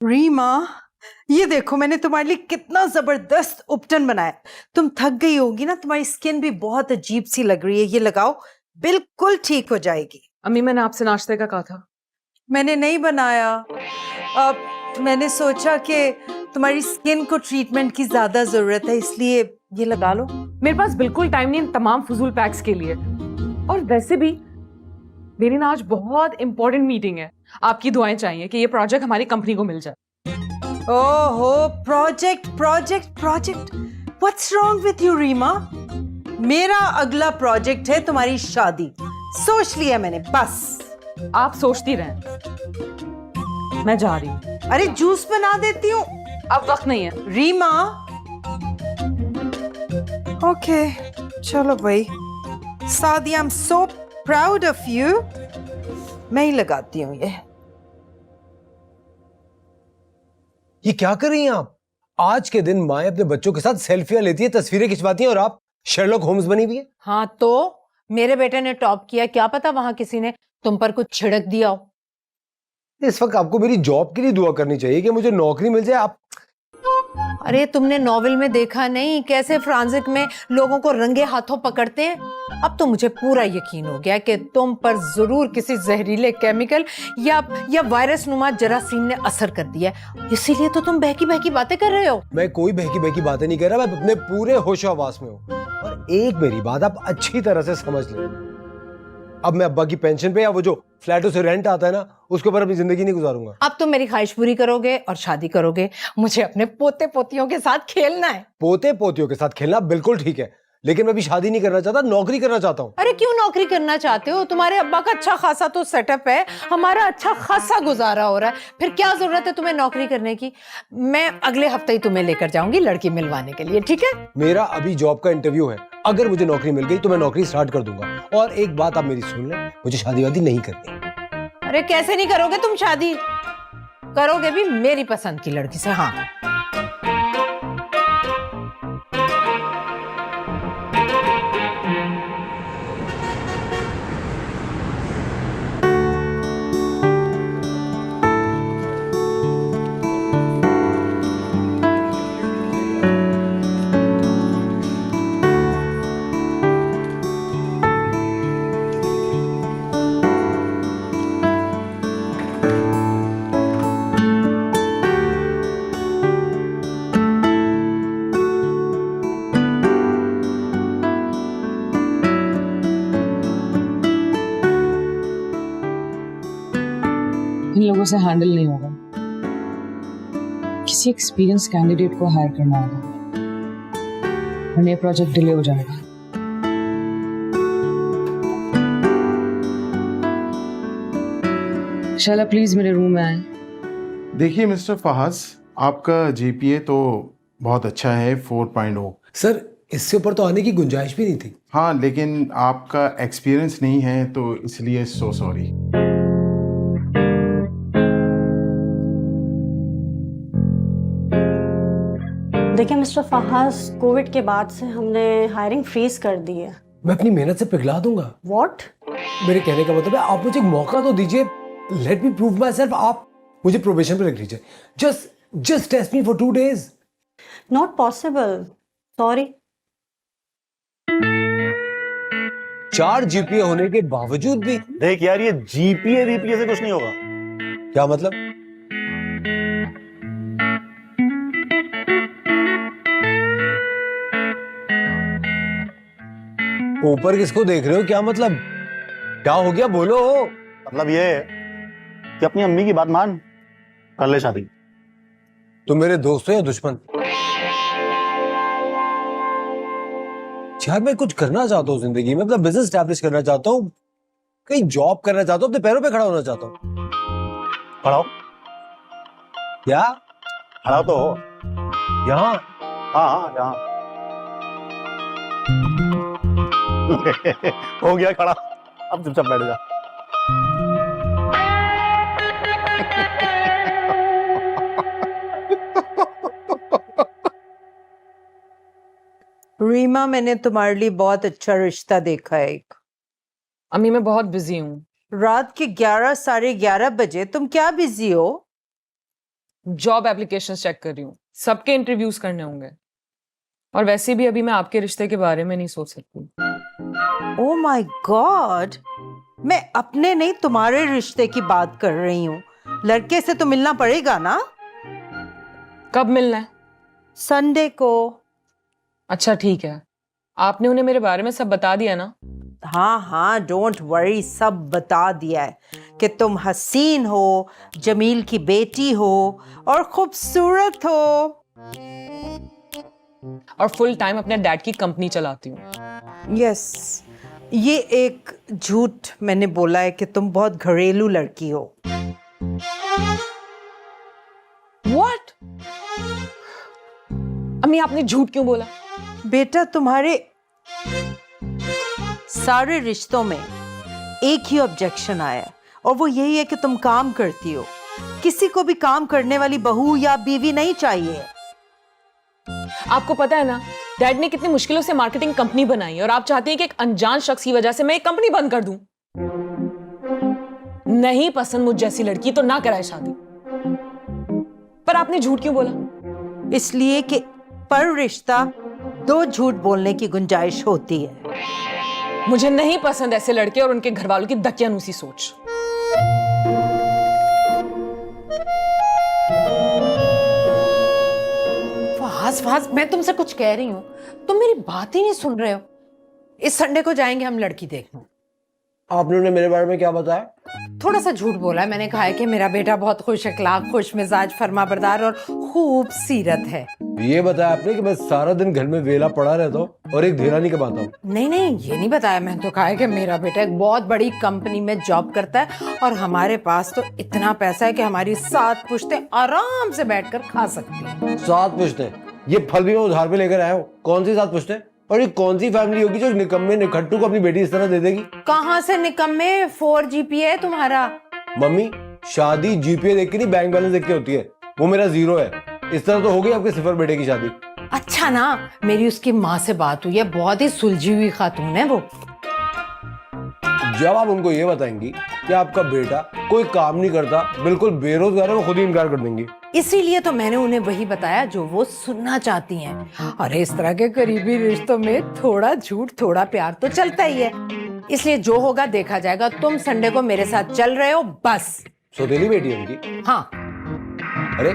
रीमा, ये देखो मैंने तुम्हारे लिए कितना जबरदस्त उपटन बनाया। तुम थक गई होगी ना, तुम्हारी स्किन भी बहुत अजीब सी लग रही है। ये लगाओ, बिल्कुल ठीक हो जाएगी। अम्मी मैंने आपसे नाश्ते का कहा था। मैंने नहीं बनाया। अब मैंने सोचा कि तुम्हारी स्किन को ट्रीटमेंट की ज्यादा जरूरत है, इसलिए ये लगा लो। मेरे पास बिल्कुल टाइम नहीं इन तमाम फजूल पैक्स के लिए। और वैसे भी मेरी ना आज बहुत इंपॉर्टेंट मीटिंग है। आपकी दुआएं चाहिए कि ये प्रोजेक्ट हमारी कंपनी को मिल जाए। ओहो, project project project, what's wrong with you Reema? मेरा अगला प्रोजेक्ट है तुम्हारी शादी। सोच लिया मैंने, बस। आप सोचती रहें, मैं जा रही हूँ। अरे जूस बना देती हूँ। अब वक्त नहीं है रीमा। ओके, चलो भाई। सादी, I am so proud of you. मैं ही लगाती हूँ ये क्या कर रही हैं आप? आज के दिन माएं अपने बच्चों के साथ सेल्फियां लेती है, तस्वीरें खिंचवाती हैं, और आप शेरलॉक होम्स बनी हुई है। हाँ तो मेरे बेटे ने टॉप किया, क्या पता वहां किसी ने तुम पर कुछ छिड़क दिया हो। इस वक्त आपको मेरी जॉब के लिए दुआ करनी चाहिए कि मुझे नौकरी मिल जाए। आप अरे तुमने नॉवेल में देखा नहीं कैसे फ्रांसिक में लोगों को रंगे हाथों पकड़ते हैं? अब तो मुझे पूरा यकीन हो गया कि तुम पर जरूर किसी जहरीले केमिकल या वायरस नुमा जरासीम ने असर कर दिया है, इसीलिए तो तुम बहकी बहकी बातें कर रहे हो। मैं कोई बहकी बहकी बातें नहीं कर रहा, मैं अपने पूरे होशो हवास में हूँ। और एक मेरी बात आप अच्छी तरह से समझ लें, अब मैं अब्बा की पेंशन पे या वो जो फ्लैटों से रेंट आता है ना, उसके ऊपर अपनी जिंदगी नहीं गुजारूंगा। अब तुम मेरी ख्वाहिश पूरी करोगे और शादी करोगे। मुझे अपने पोते पोतियों के साथ खेलना है। पोते पोतियों के साथ खेलना बिल्कुल ठीक है, लेकिन मैं अभी शादी नहीं करना चाहता, नौकरी करना चाहता हूँ। अरे क्यों नौकरी करना चाहते हो? तुम्हारे अब्बा का अच्छा खासा तो सेटअप है, हमारा अच्छा खासा गुजारा हो रहा है, फिर क्या जरूरत है तुम्हें नौकरी करने की? मैं अगले हफ्ते ही तुम्हें लेकर जाऊंगी लड़की मिलवाने के लिए, ठीक है? मेरा अभी जॉब का इंटरव्यू है, अगर मुझे नौकरी मिल गई तो मैं नौकरी स्टार्ट कर दूंगा। और एक बात आप मेरी सुन लें, मुझे शादी वादी नहीं करनी। अरे कैसे नहीं करोगे तुम शादी? करोगे भी मेरी पसंद की लड़की से। हाँ इन लोगों से हैंडल नहीं होगा। किसी एक्सपीरियंस कैंडिडेट को हायर करना होगा, वरना ये प्रोजेक्ट डिले हो जाएगा। शाला प्लीज मेरे रूम में आए। देखिए मिस्टर फहाज, आपका जीपीए तो बहुत अच्छा है, 4.0। सर इससे ऊपर तो आने की गुंजाइश भी नहीं थी। हाँ, लेकिन आपका एक्सपीरियंस नहीं है तो इसलिए सो सॉरी। देखिए मिस्टर फहाज, कोविड के बाद से हमने हायरिंग फ्रीज कर दी है। मैं अपनी मेहनत से पिघला दूंगा। व्हाट? मेरे कहने का मतलब है आप मुझे एक मौका तो दीजिए, let me prove myself. आप मुझे प्रोबेशन पे रख लीजिए, just test me for 2 days। Not possible, sorry. 4 GPA होने के बावजूद भी। देख यार, ये जीपीए वीपीए से कुछ नहीं होगा। क्या मतलब? ऊपर किसको देख रहे हो? क्या मतलब? क्या हो गया, बोलो। मतलब ये है कि अपनी अम्मी की बात मान, कर ले शादी। तुम मेरे दोस्त हो या दुश्मन? यार मैं कुछ करना चाहता हूँ जिंदगी में, अपना बिजनेस स्टैब्लिश करना चाहता हूँ, कहीं जॉब करना चाहता हूँ, अपने पैरों पे खड़ा होना चाहता हूँ। खड़ा हो। क्या? खड़ा तो हो। यहाँ? हाँ हाँ, यहाँ। हो गया खड़ा, अब चुपचाप बैठ जा। रीमा, मैंने तुम्हारे लिए बहुत अच्छा रिश्ता देखा है एक। अम्मी मैं बहुत बिजी हूँ। रात के 11 साढ़े 11 बजे तुम क्या बिजी हो? जॉब एप्लीकेशंस चेक कर रही हूँ, सबके इंटरव्यूज करने होंगे। और वैसे भी अभी मैं आपके रिश्ते के बारे में नहीं सोच सकती। ओ माय गॉड, मैं अपने नहीं तुम्हारे रिश्ते की बात कर रही हूँ। लड़के से तो मिलना पड़ेगा ना? कब मिलना है? संडे को। अच्छा ठीक है, आपने उन्हें मेरे बारे में सब बता दिया ना? हाँ हाँ, डोंट वरी, सब बता दिया है कि तुम हसीन हो, जमील की बेटी हो और खूबसूरत हो और फुल टाइम अपने डैड की कंपनी चलाती हूँ। यस, ये एक झूठ मैंने बोला है कि तुम बहुत घरेलू लड़की हो। What? अम्मी आपने झूठ क्यों बोला? बेटा, तुम्हारे सारे रिश्तों में एक ही ऑब्जेक्शन आया है और वो यही है कि तुम काम करती हो। किसी को भी काम करने वाली बहू या बीवी नहीं चाहिए। आपको पता है ना, डैड ने कितनी मुश्किलों से मार्केटिंग कंपनी बनाई है और आप चाहती हैं कि एक अनजान शख्स की वजह से मैं एक कंपनी बंद कर दूं। नहीं पसंद मुझ जैसी लड़की तो ना कराए शादी। पर आपने झूठ क्यों बोला? इसलिए कि पर रिश्ता दो झूठ बोलने की गुंजाइश होती है। मुझे नहीं पसंद ऐसे लड़के और उनके घर वालों की दकियानूसी सोच। फहाज, मैं तुमसे कुछ कह रही हूँ, तुम मेरी बात ही नहीं सुन रहे हो। इस संडे को जाएंगे हम लड़की देखने। आपने उन्हें मेरे बारे में क्या बताया? थोड़ा सा झूठ बोला है। मैंने कहा है कि मेरा बेटा बहुत खुश अखलाक, खुश मिजाज, फरमाबरदार और खूबसूरत है। ये बताया आपने कि मैं सारा दिन घर में वेला पड़ा रहता हूँ और एक धेरा नहीं कमाता हूँ? नहीं नहीं, ये नहीं बताया। मैंने तो कहा है कि मेरा बेटा एक बहुत बड़ी कंपनी में जॉब करता है और हमारे पास तो इतना पैसा है कि हमारी 7 पुश्तें आराम से बैठकर खा सकती हैं। 7 पुश्तें? ये फल भी मैं उधार पे लेकर आया हूँ। कौन सी 7 पुश्तें? और ये कौन सी फैमिली होगी जो निकम्मे निखट्टू को अपनी बेटी इस तरह दे देगी? कहाँ से निकम्मे? 4 GPA है तुम्हारा। मम्मी, शादी जीपीए देख के नहीं, बैंक बैलेंस देख के होती है। वो मेरा 0 है। इस तरह तो हो गई आपके सिफर बेटे की शादी। अच्छा ना, मेरी उसकी माँ से बात हुई है, बहुत ही सुलझी हुई खातून है वो। जब आप उनको ये बताएंगी कि आपका बेटा कोई काम नहीं करता, बिल्कुल बेरोजगार है, वो खुद ही इनकार कर देंगी। इसीलिए तो मैंने उन्हें वही बताया जो वो सुनना चाहती हैं। और इस तरह के करीबी रिश्तों में थोड़ा झूठ थोड़ा प्यार तो चलता ही है। इसलिए जो होगा देखा जाएगा। तुम संडे को मेरे साथ चल रहे हो बस। सौतेली बेटी है उनकी? हाँ। अरे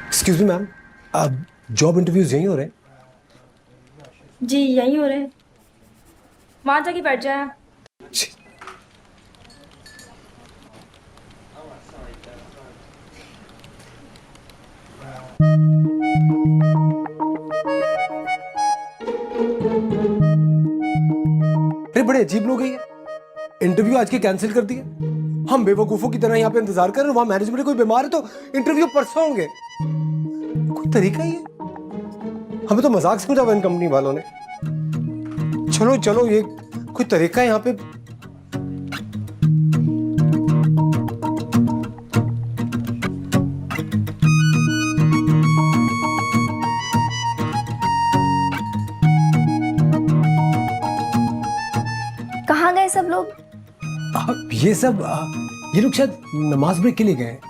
excuse me ma'am, job interviews यहीं हो रहे हैं? जी यहीं हो रहे हैं, वहां जाके बैठ जाए। अरे बड़े अजीब लोग हैं ये। इंटरव्यू आज के कैंसिल कर दिए। हम बेवकूफों की तरह यहाँ पे इंतजार कर रहे हैं, वहां मैनेजमेंट कोई बीमार है तो इंटरव्यू परसों होंगे। कोई तरीका ही है? हमें तो मजाक समझा हुआ इन कंपनी वालों ने। चलो चलो, ये कोई तरीका है यहाँ पे? कहाँ गए सब लोग? ये लोग शायद नमाज ब्रेक के लिए गए हैं।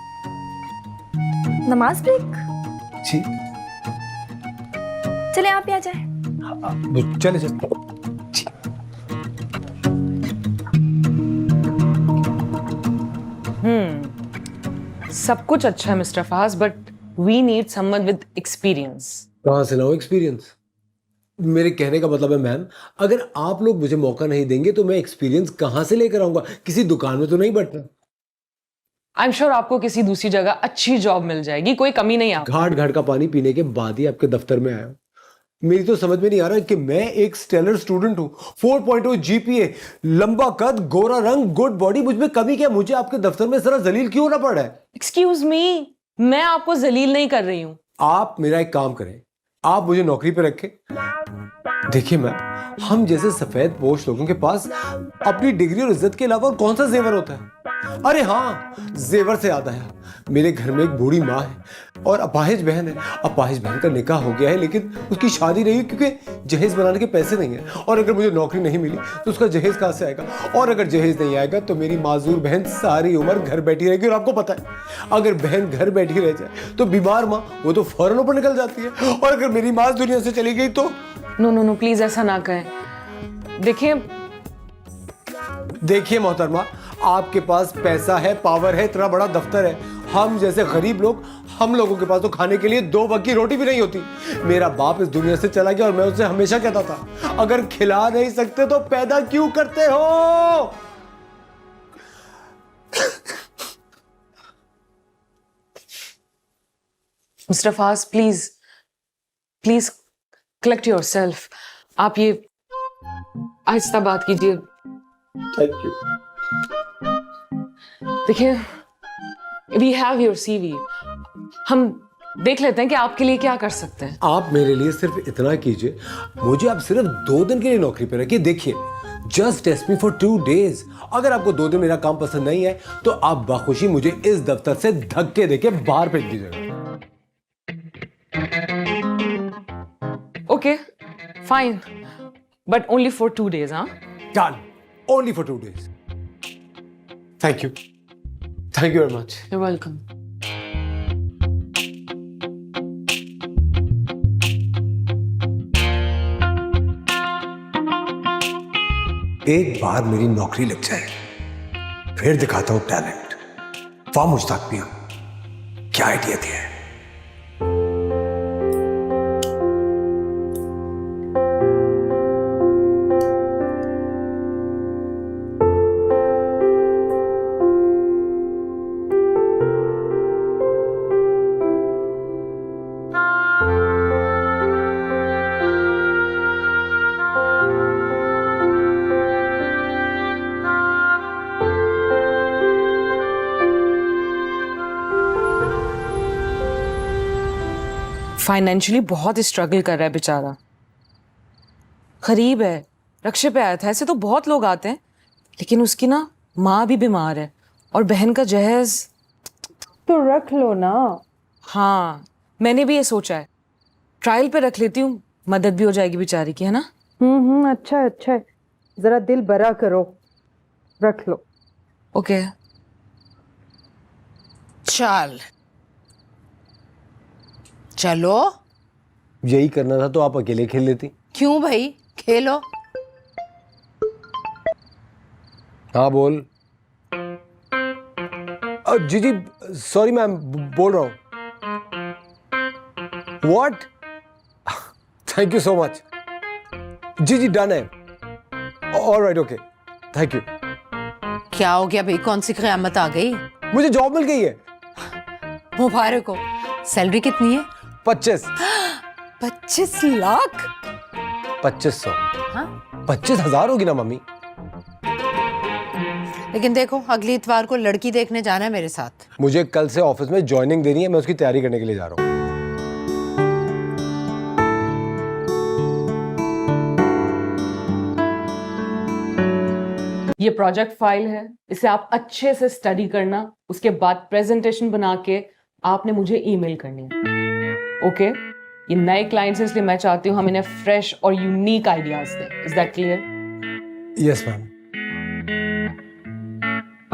नमाज ब्रेक? जी चले आप ही आ जाए। चले चले। सब कुछ अच्छा है mister Fahaz, but we need someone with experience. कहाँ से लाऊं एक्सपीरियंस? मेरे कहने का मतलब है मैम, अगर आप लोग मुझे मौका नहीं देंगे तो मैं एक्सपीरियंस कहाँ से लेकर आऊंगा? किसी दुकान में तो नहीं बैठना। आई एम श्योर आपको किसी दूसरी जगह अच्छी जॉब मिल जाएगी, कोई कमी नहीं है। घाट घाट का पानी पीने के बाद ही आपके दफ्तर में आया हूं। मेरी तो समझ में नहीं आ रहा कि मैं एक स्टेलर स्टूडेंट हूं, 4.0 GPA, लंबा कद, गोरा रंग, गुड बॉडी, मुझ में कमी क्या? मुझे आपके दफ्तर में जरा जलील क्यों ना पड़ा है? एक्सक्यूज मी, मैं आपको जलील नहीं कर रही हूँ। आप मेरा एक काम करें, आप मुझे नौकरी पे रखें। देखिए मैम, हम जैसे सफेद पोश लोगों के पास अपनी डिग्री और इज्जत के अलावा और कौन सा जेवर होता है। अरे हाँ, जेवर से याद आया, मेरे घर में एक बूढ़ी माँ है और अपाहिज बहन है। अपाहिज बहन का निकाह हो गया है लेकिन उसकी शादी नहीं हुई क्योंकि जहेज बनाने के पैसे नहीं है। और अगर मुझे नौकरी नहीं मिली तो उसका जहेज कहाँ से आएगा, और अगर जहेज नहीं आएगा तो मेरी माजूर बहन सारी उम्र घर बैठी रहेगी। और आपको पता है, अगर बहन घर बैठी रह जाए तो बीमार माँ वो तो फौरन ऊपर निकल जाती है, और अगर मेरी माँ दुनिया से चली गई तो। नो नो नो, प्लीज ऐसा ना कहें। देखिए मोहतरमा, आपके पास पैसा है, पावर है, इतना बड़ा दफ्तर है। हम जैसे गरीब लोग, हम लोगों के पास तो खाने के लिए 2 वक्त की रोटी भी नहीं होती। मेरा बाप इस दुनिया से चला गया और मैं उससे हमेशा कहता था, अगर खिला नहीं सकते तो पैदा क्यों करते हो। Mister Faaz, please please collect yourself. आप ये आहिस्ता बात कीजिए। Thank you. देखिए, वी हैव योर सीवी, हम देख लेते हैं कि आपके लिए क्या कर सकते हैं। आप मेरे लिए सिर्फ इतना कीजिए, मुझे आप सिर्फ 2 दिन के लिए नौकरी पे रखिए। देखिए, just test me for 2 days। अगर आपको 2 दिन मेरा काम पसंद नहीं है तो आप बाखुशी मुझे इस दफ्तर से धक्के देके बाहर फेंक दीजिएगा। Okay fine, but only for 2 days। हाँ, Done. Only for 2 days. Thank you. Thank you very much. you're welcome। एक बार मेरी नौकरी लग जाए, फिर दिखाता हूं टैलेंट। वाह मुश्ताक मियां, क्या आइडिया दिया है। फाइनेंशियली बहुत स्ट्रगल कर रहा है बेचारा, गरीब है, रक्षे पे आया था। ऐसे तो बहुत लोग आते हैं, लेकिन उसकी ना माँ भी बीमार है और बहन का जहेज। तो रख लो ना। हाँ, मैंने भी ये सोचा है, ट्रायल पे रख लेती हूँ, मदद भी हो जाएगी बेचारी की, है ना। अच्छा है, अच्छा है, जरा दिल बड़ा करो, रख लो। ओके चल चलो। यही करना था तो आप अकेले खेल लेती। क्यों भाई, खेलो। हाँ बोल। जी जी, सॉरी मैम, बोल रहा हूँ। What? Thank you so much. जी जी, डन है। Alright, okay, thank you. क्या हो गया भाई, कौन सी क़यामत आ गई? मुझे जॉब मिल गई है। मुबारक हो। सैलरी कितनी है? 25। 25 लाख? 2500। हाँ? 25,000 होगी ना मम्मी। लेकिन देखो, अगली इतवार को लड़की देखने जाना है मेरे साथ। मुझे कल से ऑफिस में ज्वाइनिंग देनी है, मैं उसकी तैयारी करने के लिए जा रहा हूँ। ये प्रोजेक्ट फाइल है, इसे आप अच्छे से स्टडी करना, उसके बाद प्रेजेंटेशन बना के आपने मुझे ईमेल करनी है। ओके, ये नए क्लाइंट्स हैं इसलिए मैं चाहती हूँ हम इन्हें फ्रेश और यूनिक आइडियाज दें। Is that clear? Yes ma'am,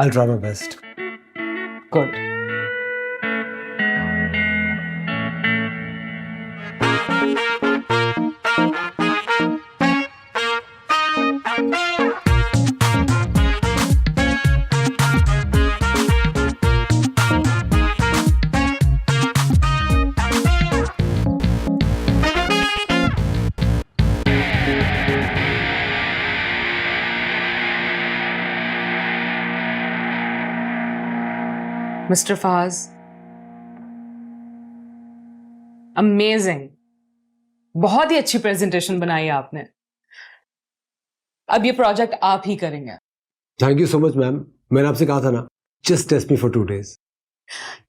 I will try my best. Good. Mister Faaz, amazing, बहुत ही अच्छी प्रेजेंटेशन बनाई है आपने। अब ये प्रोजेक्ट आप ही करेंगे। Thank you so much ma'am. मैंने आपसे कहा था ना, just test me for 2 days।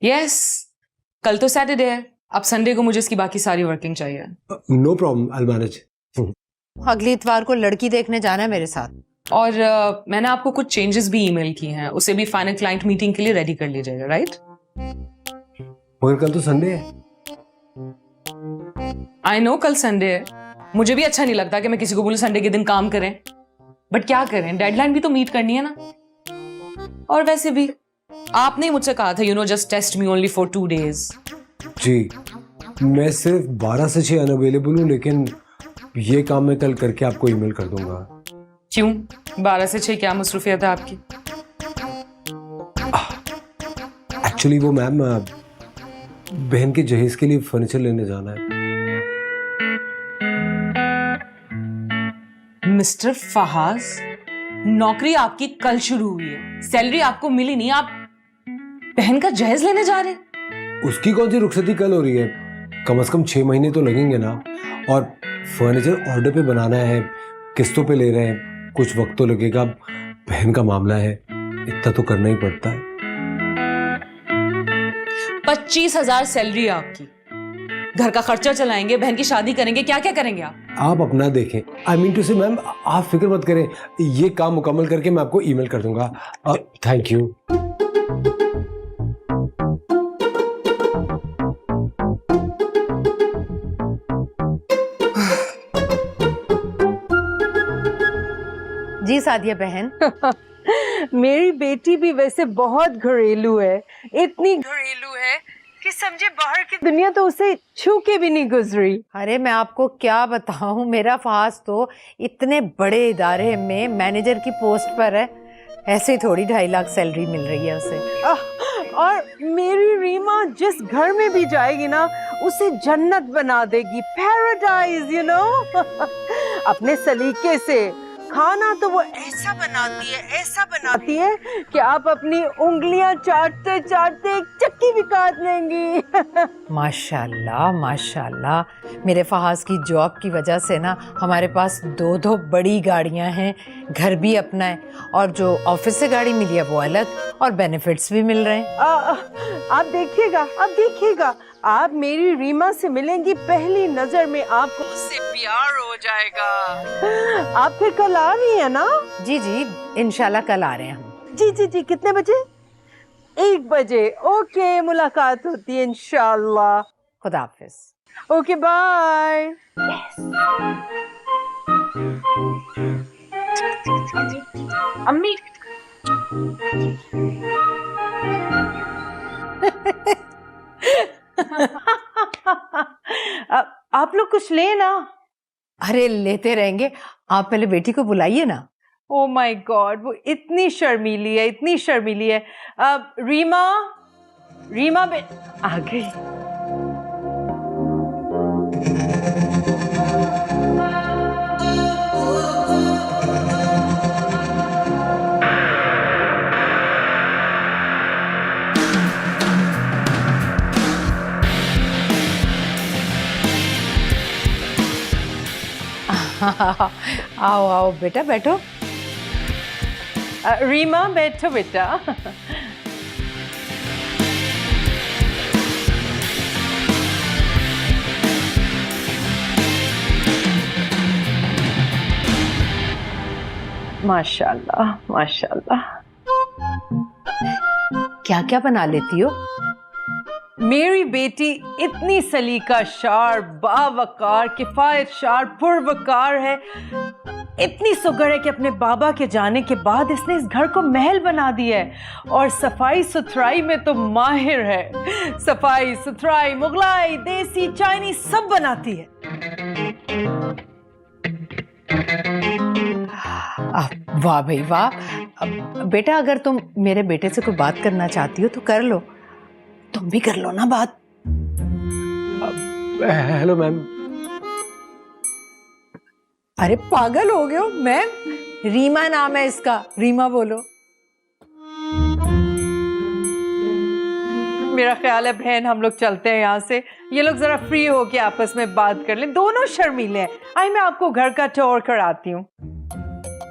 Yes, कल तो सैटरडे है, अब संडे को मुझे इसकी बाकी सारी वर्किंग चाहिए। No problem, I will manage. अगली इतवार को लड़की देखने जाना है मेरे साथ। और मैंने आपको कुछ चेंजेस भी ईमेल किए हैं, उसे भी फाइनल क्लाइंट मीटिंग के लिए रेडी कर लीजिएगा, राइट? मगर कल तो संडे है। आई नो कल संडे है, मुझे भी अच्छा नहीं लगता कि मैं किसी को बोलूं संडे के दिन काम करें, बट क्या करें, डेडलाइन भी तो मीट करनी है ना। और वैसे भी आपने ही मुझसे कहा था, you know, just test me only for 2 days। जी, मैं सिर्फ 12 से 6 अनअवेलेबल हूँ, लेकिन ये काम मैं कल करके आपको ईमेल कर दूंगा। क्यों? 12 से 6 क्या मसरूफियत है आपकी? एक्चुअली वो मैम, बहन के जहेज के लिए फर्नीचर लेने जाना है। मिस्टर फहाज, नौकरी आपकी कल शुरू हुई है, सैलरी आपको मिली नहीं, आप बहन का जहेज लेने जा रहे हैं? उसकी कौन सी रुखसती कल हो रही है? कम से कम 6 महीने तो लगेंगे ना। और फर्नीचर ऑर्डर पे बनाना है, किस्तों पे ले रहे हैं, कुछ वक्त तो लगेगा। बहन का मामला है, इतना तो करना ही पड़ता है। 25,000 सैलरी है आपकी, घर का खर्चा चलाएंगे, बहन की शादी करेंगे, क्या क्या करेंगे आप अपना देखें। आई मीन टू से मैम, आप फिक्र मत करें, ये काम मुकम्मल करके मैं आपको ईमेल कर दूंगा। Thank you. जी सादिया बहन। मेरी बेटी भी वैसे बहुत घरेलू है, इतनी घरेलू है कि समझे बाहर की दुनिया तो उसे छू के भी नहीं गुजरी। अरे मैं आपको क्या बताऊं, मेरा फहाज तो इतने बड़े इदारे में मैनेजर की पोस्ट पर है, ऐसे ही थोड़ी 2.5 लाख सैलरी मिल रही है उसे। और मेरी रीमा जिस घर में भी जाएगी ना, उसे जन्नत बना देगी, पैराडाइज, यू नो। अपने सलीके से खाना तो वो ऐसा बनाती है कि आप अपनी उंगलियां चाटते चाटते एक चक्की भी काट लेंगी। माशाल्लाह माशाल्लाह, मेरे फहाज की जॉब की वजह से ना हमारे पास 2 बड़ी गाड़ियां हैं, घर भी अपना है, और जो ऑफिस से गाड़ी मिली है वो अलग, और बेनिफिट्स भी मिल रहे हैं। आप देखिएगा, आप मेरी रीमा से मिलेंगी, पहली नजर में आपको उससे प्यार हो जाएगा। आप फिर कल आ रही है ना? जी जी, इंशाल्लाह कल आ रहे हैं हम। जी, कितने बजे? 1 बजे। ओके, मुलाकात होती है इंशाल्लाह। खुदा हाफिज। Okay, bye. अम्मी आप लोग कुछ ले ना। अरे लेते रहेंगे, आप पहले बेटी को बुलाइए ना। ओ माय गॉड, वो इतनी शर्मीली है। रीमा आ गई। आओ आओ बेटा, बैठो। रीमा बैठो बेटा। माशाल्लाह माशाल्लाह। क्या क्या बना लेती हो? मेरी बेटी इतनी सलीका शार, बावकार, किफायत शार, पुरवकार है, इतनी सुगर है कि अपने बाबा के जाने के बाद इसने इस घर को महल बना दिया है। और सफाई सुथराई में तो माहिर है, सफाई सुथराई, मुगलाई, देसी, चाइनीज सब बनाती है। वाह भाई वाह। बेटा, अगर तुम मेरे बेटे से कोई बात करना चाहती हो तो कर लो, तुम भी कर लो ना बात। Hello ma'am. अरे पागल हो गए हो मैम? रीमा नाम है इसका, रीमा बोलो। मेरा ख्याल है बहन, हम लोग चलते हैं यहाँ से। ये लोग जरा फ्री हो के आपस में बात कर लें, दोनों शर्मीले हैं। आई मैं आपको घर का टूर कराती हूँ।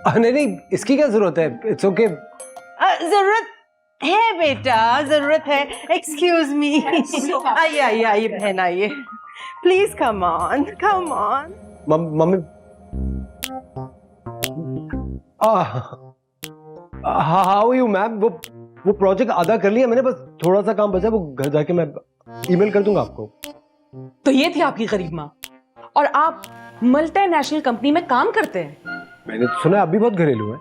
नहीं, इसकी क्या जरूरत है? It's okay. जरूरत है बेटा, जरूरत है। Excuse me. आइए आइए आइए बहन, आइए please, come on come on. Mummy how you ma'am? वो प्रोजेक्ट आधा कर लिया मैंने, बस थोड़ा सा काम बचा, वो घर जाके मैं ईमेल कर दूंगा आपको। तो ये थी आपकी गरीब माँ, और आप मल्टीनेशनल कंपनी में काम करते हैं। मैंने तो सुना आप भी बहुत घरेलू हैं।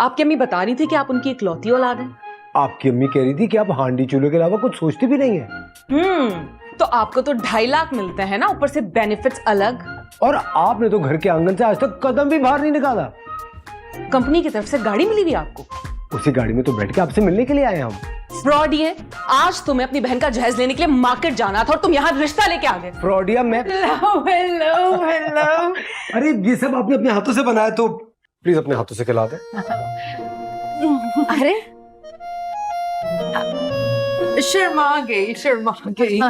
आपकी अम्मी बता रही थी कि आप उनकी इकलौती औलाद हैं। आपकी अम्मी कह रही थी कि आप हांडी चूल्हे के अलावा कुछ सोचती भी नहीं है। तो आपको तो 2.5 लाख मिलते हैं ना, ऊपर से बेनिफिट्स अलग। और आपने तो घर के आंगन से आज तक कदम भी बाहर नहीं निकाला। कंपनी की तरफ से गाड़ी मिली हुई आपको। उसी गाड़ी में तो बैठ के आपसे मिलने के लिए आए हम। फ्रॉड ये। आज तुम्हें अपनी बहन का जहेज लेने के लिए मार्केट जाना था और तुम यहाँ रिश्ता लेके आ गए। फ्रॉडिया मैं। Hello hello. अरे ये सब आपने अपने हाथों से बनाया, तो प्लीज अपने हाथों से खिला दे। अरे शर्मा गई।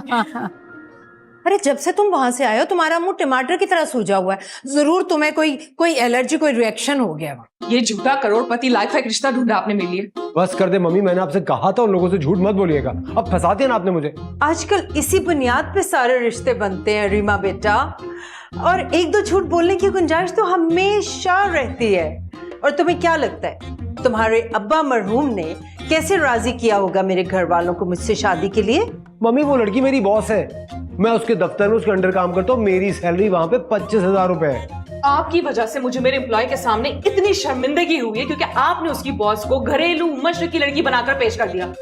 अरे जब से तुम वहां से आए हो तुम्हारा मुंह टमाटर की तरह सूजा हुआ है। जरूर तुम्हें कोई एलर्जी, कोई रिएक्शन हो गया। ये झूठा करोड़पति लाइफ एक रिश्ता ढूंढा आपने मेरे लिए। बस कर दे मम्मी, मैंने आपसे कहा था उन लोगों से झूठ मत बोलिएगा। अब फंसा दिया ना आपने मुझे। आजकल इसी बुनियाद पे सारे रिश्ते बनते हैं रीमा बेटा, और एक दो झूठ बोलने की गुंजाइश तो हमेशा रहती है। और तुम्हें क्या लगता है तुम्हारे अब्बा मरहूम ने कैसे राजी किया होगा मेरे घर वालों को मुझसे शादी के लिए? मम्मी वो लड़की मेरी बॉस है, मैं उसके दफ्तर में उसके अंडर काम करता हूँ, मेरी सैलरी वहां पे 25,000 रुपए है। आपकी वजह से मुझे मेरे एम्प्लॉय के सामने इतनी शर्मिंदगी हुई है क्योंकि आपने उसकी बॉस को घरेलू मशरकी लड़की बनाकर पेश कर दिया।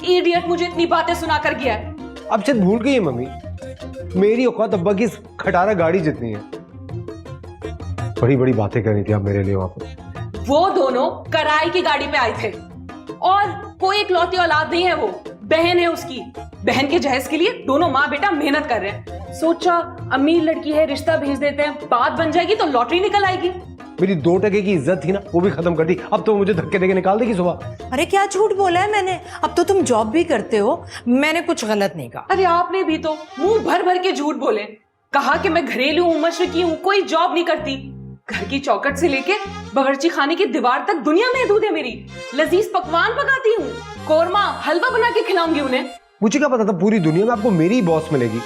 इडियट मुझे इतनी बातें सुनाकर गया है। अब शायद भूल गई है मम्मी, मेरी औकात अब्बा की खटारा गाड़ी जितनी है। बड़ी बड़ी बातें करनी थी आप मेरे लिए वहां पर। वो दोनों कराई की गाड़ी पे आए थे और कोई इकलौती औलाद नहीं है, वो बहन है उसकी। बहन के जहेज के लिए दोनों माँ बेटा मेहनत कर रहे हैं। सोचा अमीर लड़की है, रिश्ता भेज देते हैं, बात बन जाएगी तो लॉटरी निकल आएगी। मेरी 2 टके की इज्जत थी ना, वो भी खत्म कर दी। अब तो मुझे धक्के देके निकाल देगी सुबह। अरे क्या झूठ बोला है मैंने? अब तो तुम जॉब भी करते हो, मैंने कुछ गलत नहीं कहा। अरे आपने भी तो मुंह भर भर के झूठ बोले। कहा कि मैं घरेलू हूँ, मशरकी हूँ, कोई जॉब नहीं करती। घर की चौखट से लेके बावर्ची खाने की दीवार तक दुनिया महदूद है मेरी। लजीज पकवान पकाती हूँ, कोरमा हलवा बना के खिलाऊंगी उन्हें। मुझे क्या पता था पूरी दुनिया में आपको मेरी ही बॉस मिलेगी।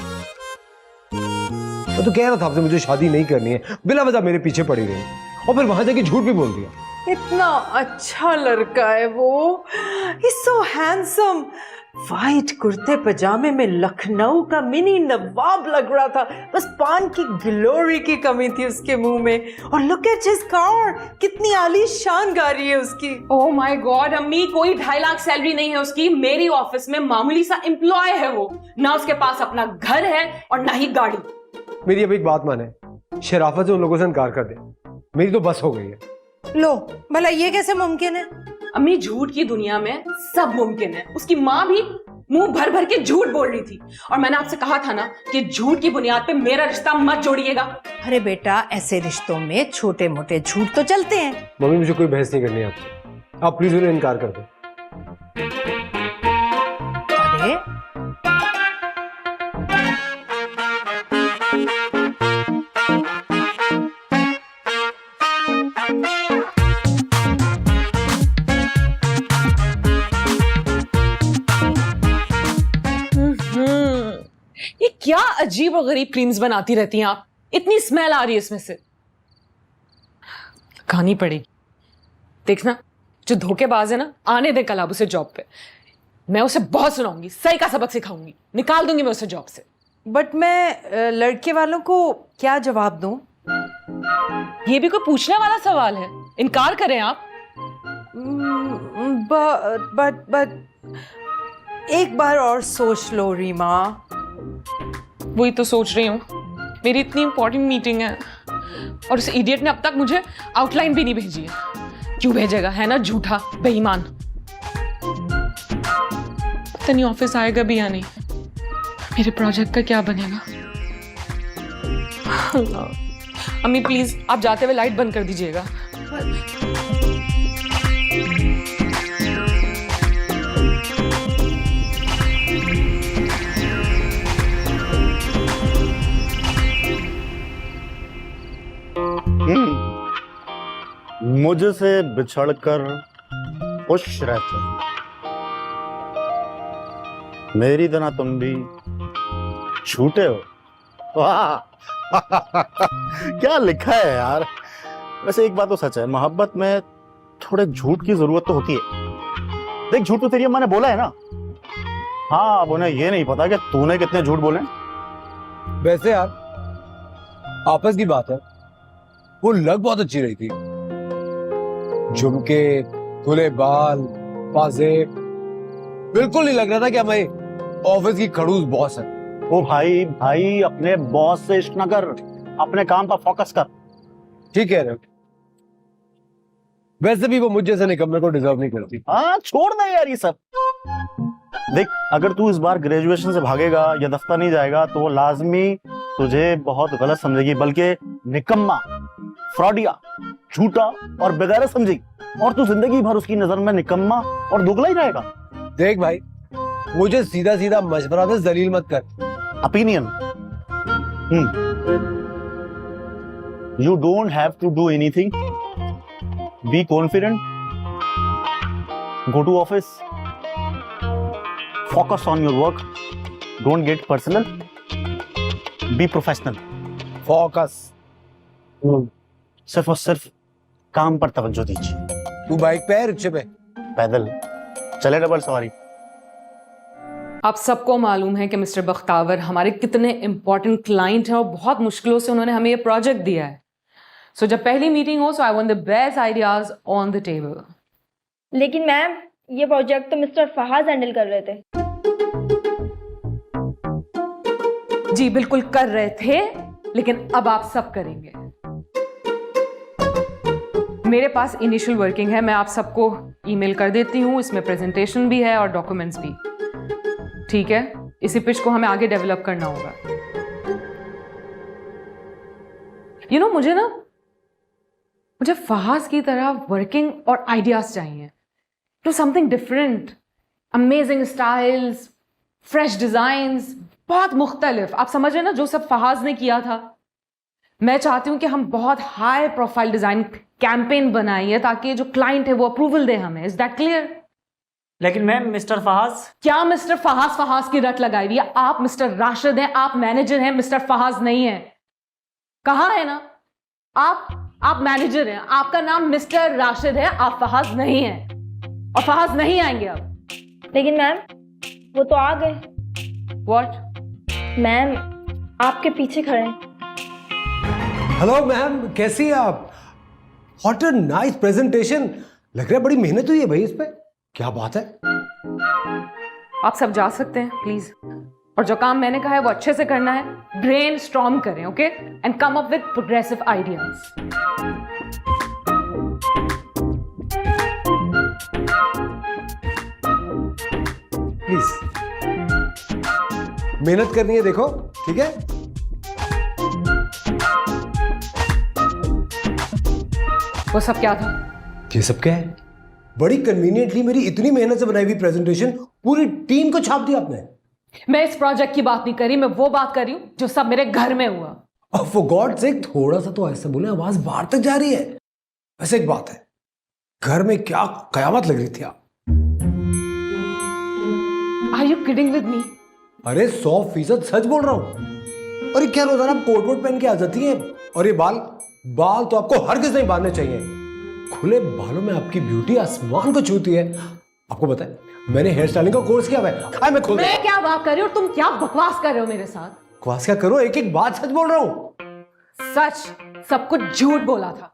मैं तो कह रहा था आपसे मुझे शादी नहीं करनी है, बिला वजह मेरे पीछे पड़ी रही और फिर वहां जाके झूठ भी बोल दिया। इतना अच्छा लड़का है वो, ही सो हैंडसम। वाइट कुर्ते पजामे में लखनऊ का मिनी नवाब लग रहा था। बस पान की ग्लोरी की कमी थी उसके मुंह में। और लुक एट हिज कार, कितनी आलीशान गाड़ी है उसकी। ओह माय गॉड अम्मी, कोई 2.5 लाख सैलरी नहीं है उसकी। मेरी ऑफिस में मामूली सा एम्प्लॉय है वो। ना उसके पास अपना घर है और ना ही गाड़ी। मेरी अब एक बात माने, शराफत से उन लोगों से इनकार कर दे, मेरी तो बस हो गई है। लो भला ये कैसे मुमकिन है? अम्मी झूठ की दुनिया में सब मुमकिन है। उसकी माँ भी मुंह भर भर के झूठ बोल रही थी और मैंने आपसे कहा था ना कि झूठ की बुनियाद पे मेरा रिश्ता मत जोड़िएगा। अरे बेटा ऐसे रिश्तों में छोटे मोटे झूठ तो चलते हैं। मम्मी मुझे कोई बहस नहीं करनी है आपसे, आप प्लीज उन्हें इनकार कर दो। अरे ये क्या अजीब और गरीब क्रीम्स बनाती रहती हैं आप? इतनी स्मेल आ रही है इसमें से। खानी पड़ेगी। देखना जो धोखेबाज है ना, आने दे कल आप उसे जॉब पे। मैं उसे बहुत सुनाऊंगी, सही का सबक सिखाऊंगी, निकाल दूंगी मैं उसे जॉब से। बट मैं लड़के वालों को क्या जवाब दूं? ये भी कोई पूछने वाला सवाल है? इनकार करें आप? बट एक बार और सोच लो रीमा। वही तो सोच रही हूँ। मेरी इतनी इंपॉर्टेंट मीटिंग है और उस इडियट ने अब तक मुझे आउटलाइन भी नहीं भेजी है। क्यों भेजेगा, है ना झूठा बेईमान। पता नहीं ऑफिस आएगा भी या नहीं। मेरे प्रोजेक्ट का क्या बनेगा? अल्लाह। अम्मी प्लीज आप जाते हुए लाइट बंद कर दीजिएगा। मुझसे बिछड़कर खुश रहते हो। मेरी तरह तुम भी झूठे हो। वाह क्या लिखा है यार। वैसे एक बात तो सच है, मोहब्बत में थोड़े झूठ की जरूरत तो होती है। देख झूठ तो तेरी अम्मा ने बोला है ना। हाँ, अब उन्हें ये नहीं पता कि तूने कितने झूठ बोले। वैसे यार आपस की बात है, वो लग बहुत अच्छी रही थी। झुमके, खुले बाल, पाजेब, बिल्कुल नहीं लग रहा था कि हमारे ऑफिस की खड़ूस बॉस है। ओ भाई भाई, अपने बॉस से इश्क न कर, अपने काम पर फोकस कर। ठीक है रहे। वैसे भी वो मुझ जैसे निकम्मे को डिजर्व नहीं करती। हाँ, छोड़ दे यार ये सब। देख, अगर तू इस बार ग्रेजुएशन से भागेगा या दफ्तर नहीं जाएगा तो वो लाजमी तुझे बहुत गलत समझेगी, बल्कि निकम्मा, फ्रॉडिया, झूठा और बेगैरत समझेगी, और तू जिंदगी भर उसकी नजर में निकम्मा और दोगला ही रहेगा। देख भाई, मुझे सीधा सीधा मशवरा दे, जलील मत कर। Opinion. You don't have to do anything, be confident, go to office, focus on your work, don't get personal, be professional. Focus. सिर्फ और सिर्फ काम पर तवज्जो दीजिए। तू बाइक पे है, रिक्शे पे? पैदल चले, डबल सवारी। आप सबको मालूम है कि मिस्टर बख्तावर हमारे कितने इंपॉर्टेंट क्लाइंट हैं और बहुत मुश्किलों से उन्होंने हमें ये प्रोजेक्ट दिया है। सो जब पहली मीटिंग हो, so I want the best ideas on the table. लेकिन मैम, ये प्रोजेक्ट तो मिस्टर फहाज हैंडल कर रहे थे। जी बिल्कुल कर रहे थे, लेकिन अब आप सब करेंगे। मेरे पास इनिशियल वर्किंग है, मैं आप सबको ईमेल कर देती हूँ। इसमें प्रेजेंटेशन भी है और डॉक्यूमेंट्स भी। ठीक है, इसी पिच को हमें आगे डेवलप करना होगा। मुझे फहाज की तरह वर्किंग और आइडियाज चाहिए। To something different, amazing styles, fresh designs, बहुत मुख्तलिफ। आप समझ रहे हैं ना, जो सब फहाज ने किया था। मैं चाहती हूं कि हम बहुत हाई प्रोफाइल डिजाइन कैंपेन बनाइए ताकि जो क्लाइंट है वो अप्रूवल दे हमें। Is that clear? लेकिन मैम, मिस्टर फहाज। क्या मिस्टर फहाज की रट लगाई हुई है? आप मिस्टर राशिद हैं, आप मैनेजर हैं, मिस्टर फहाज नहीं है। कहा है ना, आप मैनेजर हैं, आपका नाम मिस्टर राशिद है, आप फहाज नहीं हैं, और फहाज नहीं आएंगे अब। लेकिन मैम, वो तो आ गए। व्हाट? मैम, आपके पीछे खड़े हैं। हेलो मैम, कैसी हैं आप? What a nice presentation. लग रहा है बड़ी मेहनत हुई है भाई इस पे। क्या बात है। आप सब जा सकते हैं प्लीज, और जो काम मैंने कहा है वो अच्छे से करना है। ब्रेन स्टॉर्म करें, okay, and come up with progressive ideas. Please मेहनत करनी है, देखो, ठीक है? वो सब क्या था? ये सब क्या है? बड़ी कन्वीनियंटली मेरी इतनी मेहनत से बनाई हुई प्रेजेंटेशन पूरी टीम को छाप दिया आपने। मैं इस प्रोजेक्ट की बात नहीं कर रही, मैं वो बात कर रही हूं जो सब मेरे घर में हुआ। फॉर गॉड सेक, थोड़ा सा तो ऐसे बोले, आवाज बाहर तक जा रही है। वैसे एक बात है, घर में क्या कयामत लग रही थी आप। Are you kidding with me? अरे 100% सच बोल रहा हूं। अरे क्या रोजाना आप कोट वोट पहन के आ जाती हैं? और ये बाल तो आपको हरगिज़ नहीं बांधने चाहिए। खुले बालों में आपकी ब्यूटी आसमान को छूती है। आपको पता है, मैंने हेयर स्टाइलिंग का कोर्स किया है। मैं क्या बात कर रही हूँ और तुम क्या बकवास कर रहे हो मेरे साथ? बकवास क्या करो, एक एक बात सच बोल रहा हूं। सच सब कुछ झूठ बोला था।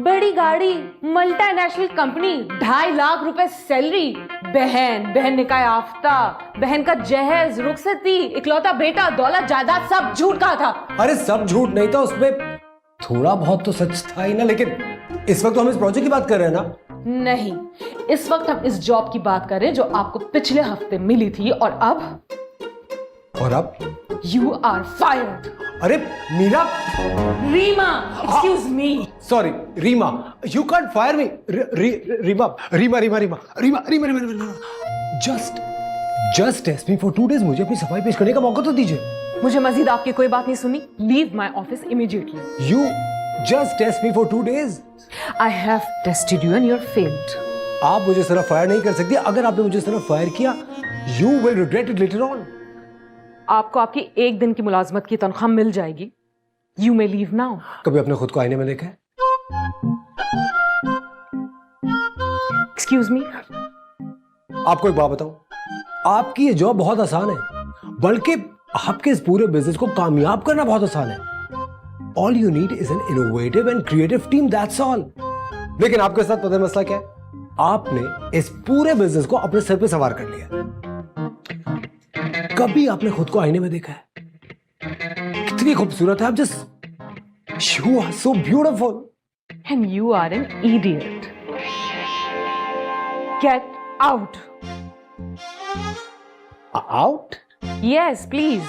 बड़ी गाड़ी, मल्टीनेशनल कंपनी, 2.5 लाख रुपए सैलरी, बहन निकाय आफ्ता, बहन का जहेज, रुखसती, इकलौता बेटा, दौलत जायदाद, सब झूठ का था। अरे सब झूठ नहीं था, उसमें थोड़ा बहुत तो सच था ही ना। लेकिन इस वक्त तो हम इस प्रोजेक्ट की बात कर रहे हैं ना। नहीं, इस वक्त हम इस जॉब की बात कर रहे हैं जो आपको पिछले हफ्ते मिली थी, और अब यू आर फायर्ड। अरे Meera, Reema, excuse me. Sorry Reema, you can't fire me. Reema, just test me for 2 days। मुझे अपनी सफाई पेश करने का मौका तो दीजिए। मुझे मजीद आपकी कोई बात नहीं सुनी। Leave my office immediately. You just test me for 2 days. I have tested you and you're failed. आप मुझे सिर्फ फायर नहीं कर सकती। अगर आपने मुझे सिर्फ फायर किया, you will regret it later on. आपको आपकी एक दिन की मुलाजमत की तनख्वाह मिल जाएगी। You may leave now. कभी अपने खुद को आईने में देखा है? Excuse me. आपको एक बात बताऊं, आपकी ये जॉब बहुत आसान है, बल्कि आपके इस पूरे बिजनेस को कामयाब करना बहुत आसान है। All you need is an innovative and creative team, that's all. लेकिन आपके साथ पता है मसला क्या है? आपने इस पूरे बिजनेस को अपने सर पे सवार कर लिया। कभी आपने खुद को आईने में देखा है? कितनी खूबसूरत है आप। Just you are so beautiful and you are an idiot. Get out. Out. Yes please.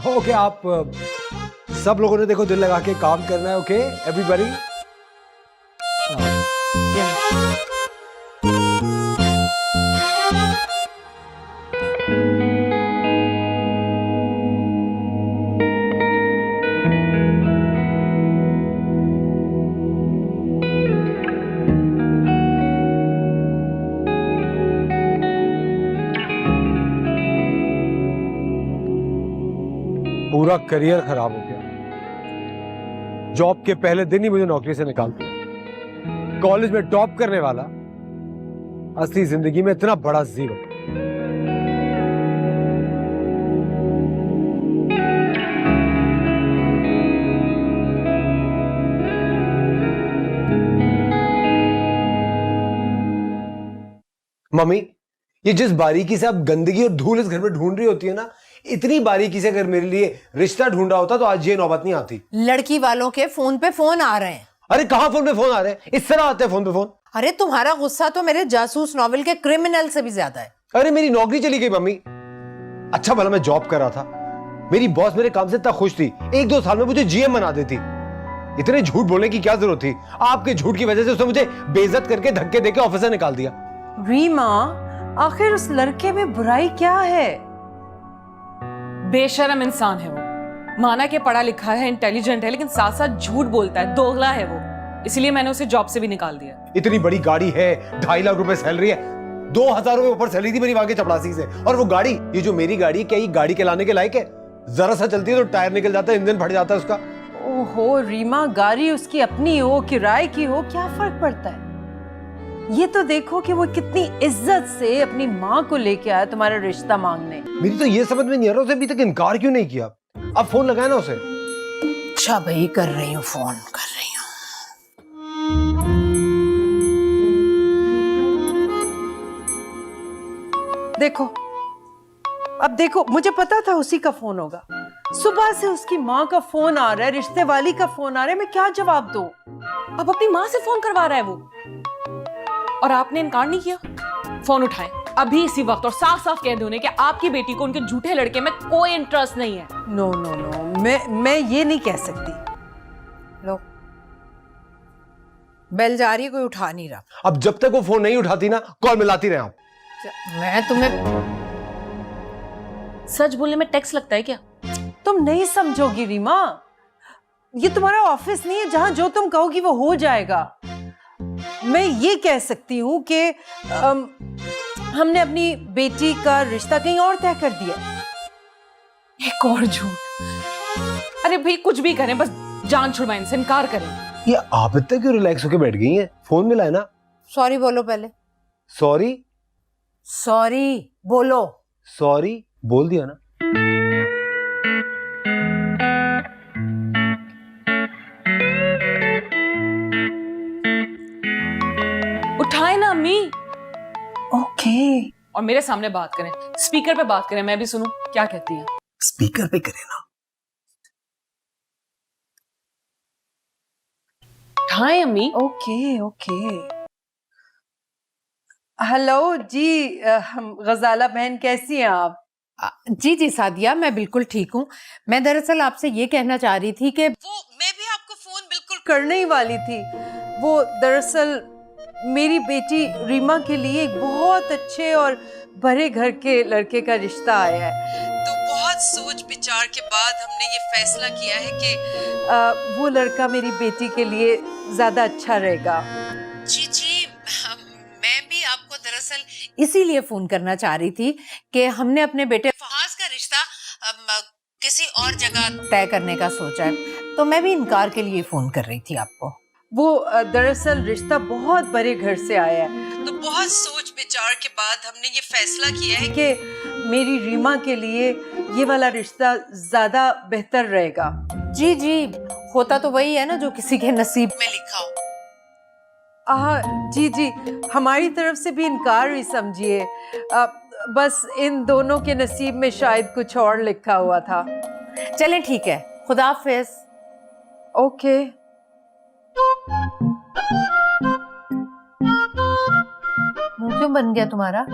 Okay, आप सब लोगों ने देखो दिल लगा के काम करना है। Okay everybody. पूरा करियर खराब हो गया। जॉब के पहले दिन ही मुझे नौकरी से निकाल दिया। कॉलेज में टॉप करने वाला, असली जिंदगी में इतना बड़ा जीरो। मम्मी, ये जिस बारीकी से आप गंदगी और धूल इस घर में ढूंढ रही होती है ना, इतनी बारीकी से अगर मेरे लिए रिश्ता ढूंढा होता तो आज ये नौबत नहीं आती। लड़की वालों के फोन पे फोन आ रहे हैं। अरे कहां फोन पे फोन आ रहे हैं? इस तरह आते हैं फोन पे फोन। अरे तुम्हारा गुस्सा तो मेरे जासूस नॉवेल के क्रिमिनल से भी ज्यादा है। अरे मेरी नौकरी चली गई मम्मी। अच्छा भला मैं जॉब कर रहा था, मेरी बॉस मेरे काम से इतना खुश थी, 1-2 साल में मुझे जीएम बना देती। इतने झूठ बोलने की क्या जरूरत थी? आपके झूठ की वजह से उसने मुझे बेइज्जत करके धक्के देके ऑफिस से निकाल दिया। रीमा, आखिर उस लड़के में बुराई क्या है? बेशरम इंसान है वो। माना कि पढ़ा लिखा है, इंटेलिजेंट है, लेकिन साथ साथ झूठ बोलता है, दोगला है वो। इसलिए मैंने उसे जॉब से भी निकाल दिया। इतनी बड़ी गाड़ी है, 2.5 लाख रुपए सैलरी है, 2,000 रुपए ऊपर सैलरी थी मेरी वहां के चपरासी से। और वो गाड़ी, ये जो मेरी गाड़ी है, क्या ये गाड़ी के लाने के लायक है? जरा सा चलती है तो टायर निकल जाता है, इंजन फट जाता है उसका। ओहो रीमा, गाड़ी उसकी अपनी हो, किराए की हो, क्या फर्क पड़ता है? ये तो देखो कि वो कितनी इज्जत से अपनी माँ को लेके आया तुम्हारा रिश्ता मांगने। मेरी तो ये समझ में नहीं आ रहा उसे अभी तक इनकार क्यों नहीं किया। अब फोन लगाया ना उसे। अच्छा भाई, कर रही हूँ, फोन कर रही हूँ। देखो, अब देखो, मुझे पता था उसी का फोन होगा। सुबह से उसकी माँ का फोन आ रहा है, रिश्ते वाली का फोन आ रहा है, मैं क्या जवाब दूं? अब अपनी माँ से फोन करवा रहा है वो, और आपने इनकार नहीं किया। फोन उठाएं अभी इसी वक्त और साफ साफ कह दो उन्हें कि आपकी बेटी को उनके झूठे लड़के में कोई इंटरेस्ट नहीं है। नो नो नो, मैं ये नहीं कह सकती। लो, बेल जा रही है, कोई उठा नहीं रहा। अब जब तक वो फोन नहीं उठाती ना, कॉल मिलाती रहे आप। मैं तुम्हें सच बोलने में टैक्स लगता है क्या? तुम नहीं समझोगी रीमा, ये तुम्हारा ऑफिस नहीं है जहां जो तुम कहोगी वो हो जाएगा। मैं ये कह सकती हूँ कि हमने अपनी बेटी का रिश्ता कहीं और तय कर दिया। एक और झूठ। अरे भाई कुछ भी करें, बस जान छुड़वाएं, इनसे इनकार करें। ये आप इतना क्यों रिलैक्स होके बैठ गई हैं? फोन मिला है ना। सॉरी बोलो पहले। सॉरी? सॉरी बोलो। सॉरी बोल दिया ना। उठाए ना अम्मी। ओके, और मेरे सामने बात करें, स्पीकर पे बात करें, मैं भी सुनूं क्या कहती हैं। स्पीकर पे करें ना। उठाए अम्मी। Okay okay. हेलो जी, गजाला बहन कैसी हैं आप? जी जी सादिया, मैं बिल्कुल ठीक हूँ। मैं दरअसल आपसे ये कहना चाह रही थी कि वो मैं भी आपको फोन बिल्कुल करने ही वाली थी। वो दरअसल मेरी बेटी रीमा के लिए एक बहुत अच्छे और बड़े घर के लड़के का रिश्ता आया है, तो बहुत सोच विचार के बाद हमने ये फैसला किया है कि वो लड़का मेरी बेटी के लिए ज्यादा अच्छा रहेगा। जी जी, मैं भी आपको दरअसल इसीलिए फोन करना चाह रही थी कि हमने अपने बेटे फहाज का रिश्ता किसी और जगह तय करने का सोचा है, तो मैं भी इनकार के लिए फोन कर रही थी आपको। वो दरअसल रिश्ता बहुत बड़े घर से आया है, तो बहुत सोच विचार के बाद हमने ये फैसला किया है कि मेरी रीमा के लिए ये वाला रिश्ता ज्यादा बेहतर रहेगा। जी जी, होता तो वही है ना जो किसी के नसीब में लिखा हो। जी जी, हमारी तरफ से भी इनकार ही समझिए, बस इन दोनों के नसीब में शायद कुछ और लिखा हुआ था। चलें ठीक है, खुदा हाफिज। ओके। मुंह क्यों बन गया तुम्हारा?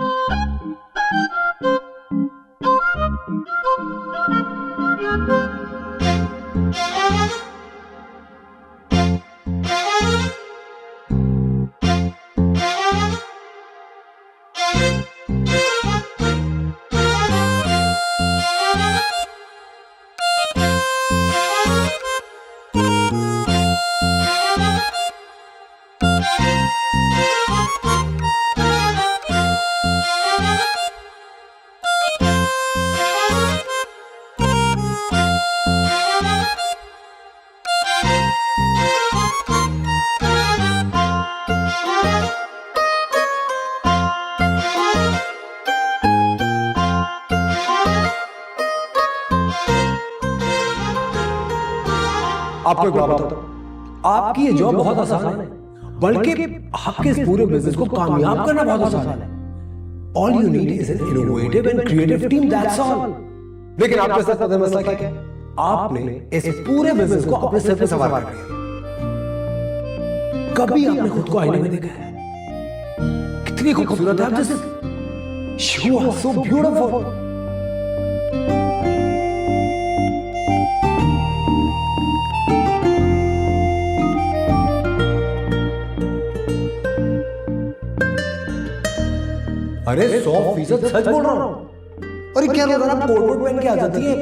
आपको एक बात बताऊं, आपकी ये जॉब बहुत आसान है, बल्कि आपके इस पूरे बिजनेस को कामयाब करना बहुत आसान है। All you need is an innovative and creative team, that's all. लेकिन आपके साथ पता है मसला क्या है? आपने इस पूरे बिजनेस को अपने सिर पे सवार कर लिया। कभी आपने खुद को आईने में देखा है? कितनी खूबसूरत है आप जैसे। You are so beautiful. अरे 100% सच बोल रहा हूं। अरे क्या रोज आप कोट वोट पहन के आ जाती है?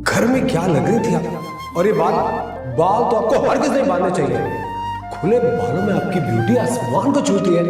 घर में क्या लग रही थी आप? और ये बाल तो आपको हर किसी नहीं बांधने चाहिए। खुले बालों में आपकी ब्यूटी आसमान को छूती है।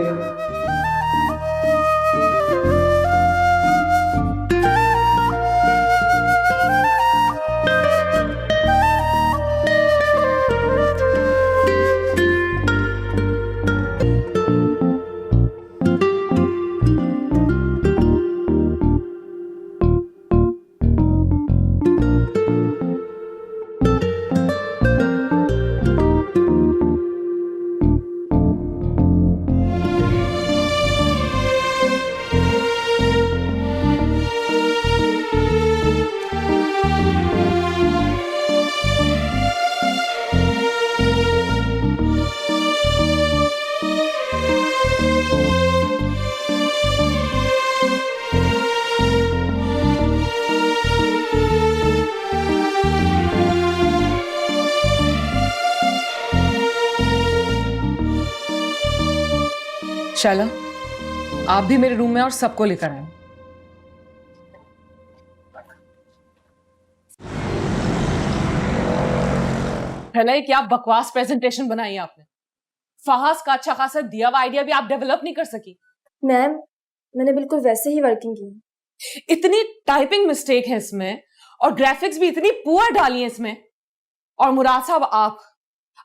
शैला, आप भी मेरे रूम में और सबको लेकर आए। है ना, ये क्या बकवास प्रेजेंटेशन बनाई आपने। फहाज का अच्छा खासा दिया हुआ आइडिया भी आप डेवलप नहीं कर सकी। मैम, मैंने बिल्कुल वैसे ही वर्किंग की। इतनी टाइपिंग मिस्टेक है इसमें और ग्राफिक्स भी इतनी पुअर डाली है इसमें। और मुराद साहब,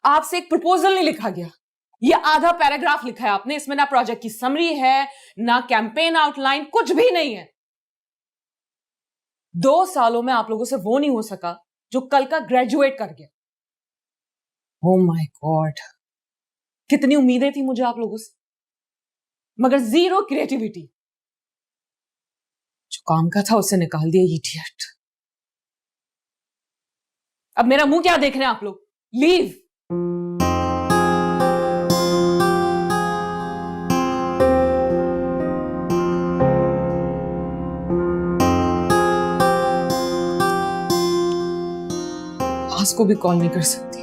आपसे एक प्रपोजल नहीं लिखा गया। ये आधा पैराग्राफ लिखा है आपने, इसमें ना प्रोजेक्ट की समरी है, ना कैंपेन आउटलाइन, कुछ भी नहीं है। 2 सालों में आप लोगों से वो नहीं हो सका जो कल का ग्रेजुएट कर गया। ओह माय गॉड, कितनी उम्मीदें थी मुझे आप लोगों से, मगर जीरो क्रिएटिविटी। जो काम का था उसे निकाल दिया, इडियट। अब मेरा मुंह क्या देख रहे हैं आप लोग? लीव। फहाज को भी कॉल नहीं कर सकती।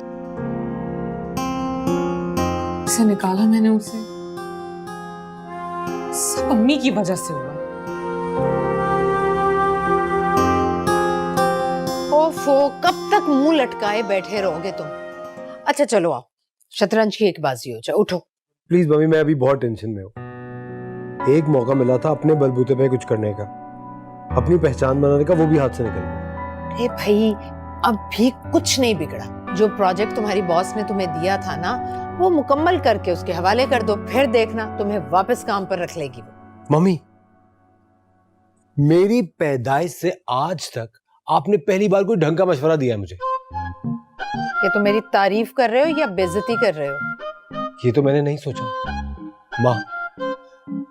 इसे निकाला मैंने उसे, सब अम्मी की वजह से हुआ। ओफो, कब तक मुंह लटकाए बैठे रहोगे तुम? अच्छा चलो आओ, शतरंज की एक बाजी हो जाए, उठो। प्लीज मम्मी, मैं अभी बहुत टेंशन में हूँ। एक मौका मिला था अपने बलबूते पे कुछ करने का, अपनी पहचान बनाने का, वो भी हाथ से निकल गया। अरे भाई, अब भी कुछ नहीं बिगड़ा। जो प्रोजेक्ट तुम्हारी बॉस ने तुम्हें दिया था ना, वो मुकम्मल करके उसके हवाले कर दो, फिर देखना तुम्हें वापस काम पर रख लेगी वो। मम्मी, मेरी पैदाइश से आज तक आपने पहली बार कोई ढंग का मशवरा दिया है मुझे। ये तो मेरी तारीफ कर रहे हो या बेइज्जती कर रहे हो? ये तो मैंने नहीं सोचा। माँ,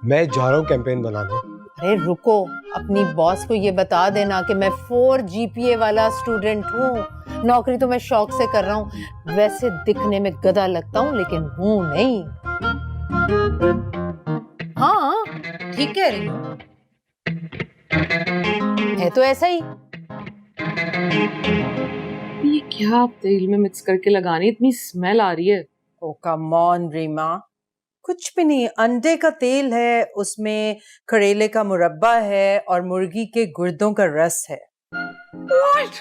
मैं जा रहा हूँ कैंपेन बनाने। अरे रुको, अपनी बॉस को ये बता देना कि मैं 4 GPA वाला स्टूडेंट हूँ। नौकरी तो मैं शौक से कर रहा हूँ। वैसे दिखने में गधा लगता हूँ, लेकिन हूँ नहीं। हाँ, ठीक कह रही हूँ। है तो ऐसा ही। ये क्या आप तेल में मिक्स करके लगानी, इतनी स्मेल आ रही है। ओ कम ऑन रीमा, कुछ भी नहीं, अंडे का तेल है, उसमें करेले का मुरब्बा है और मुर्गी के गुर्दों का रस है। What?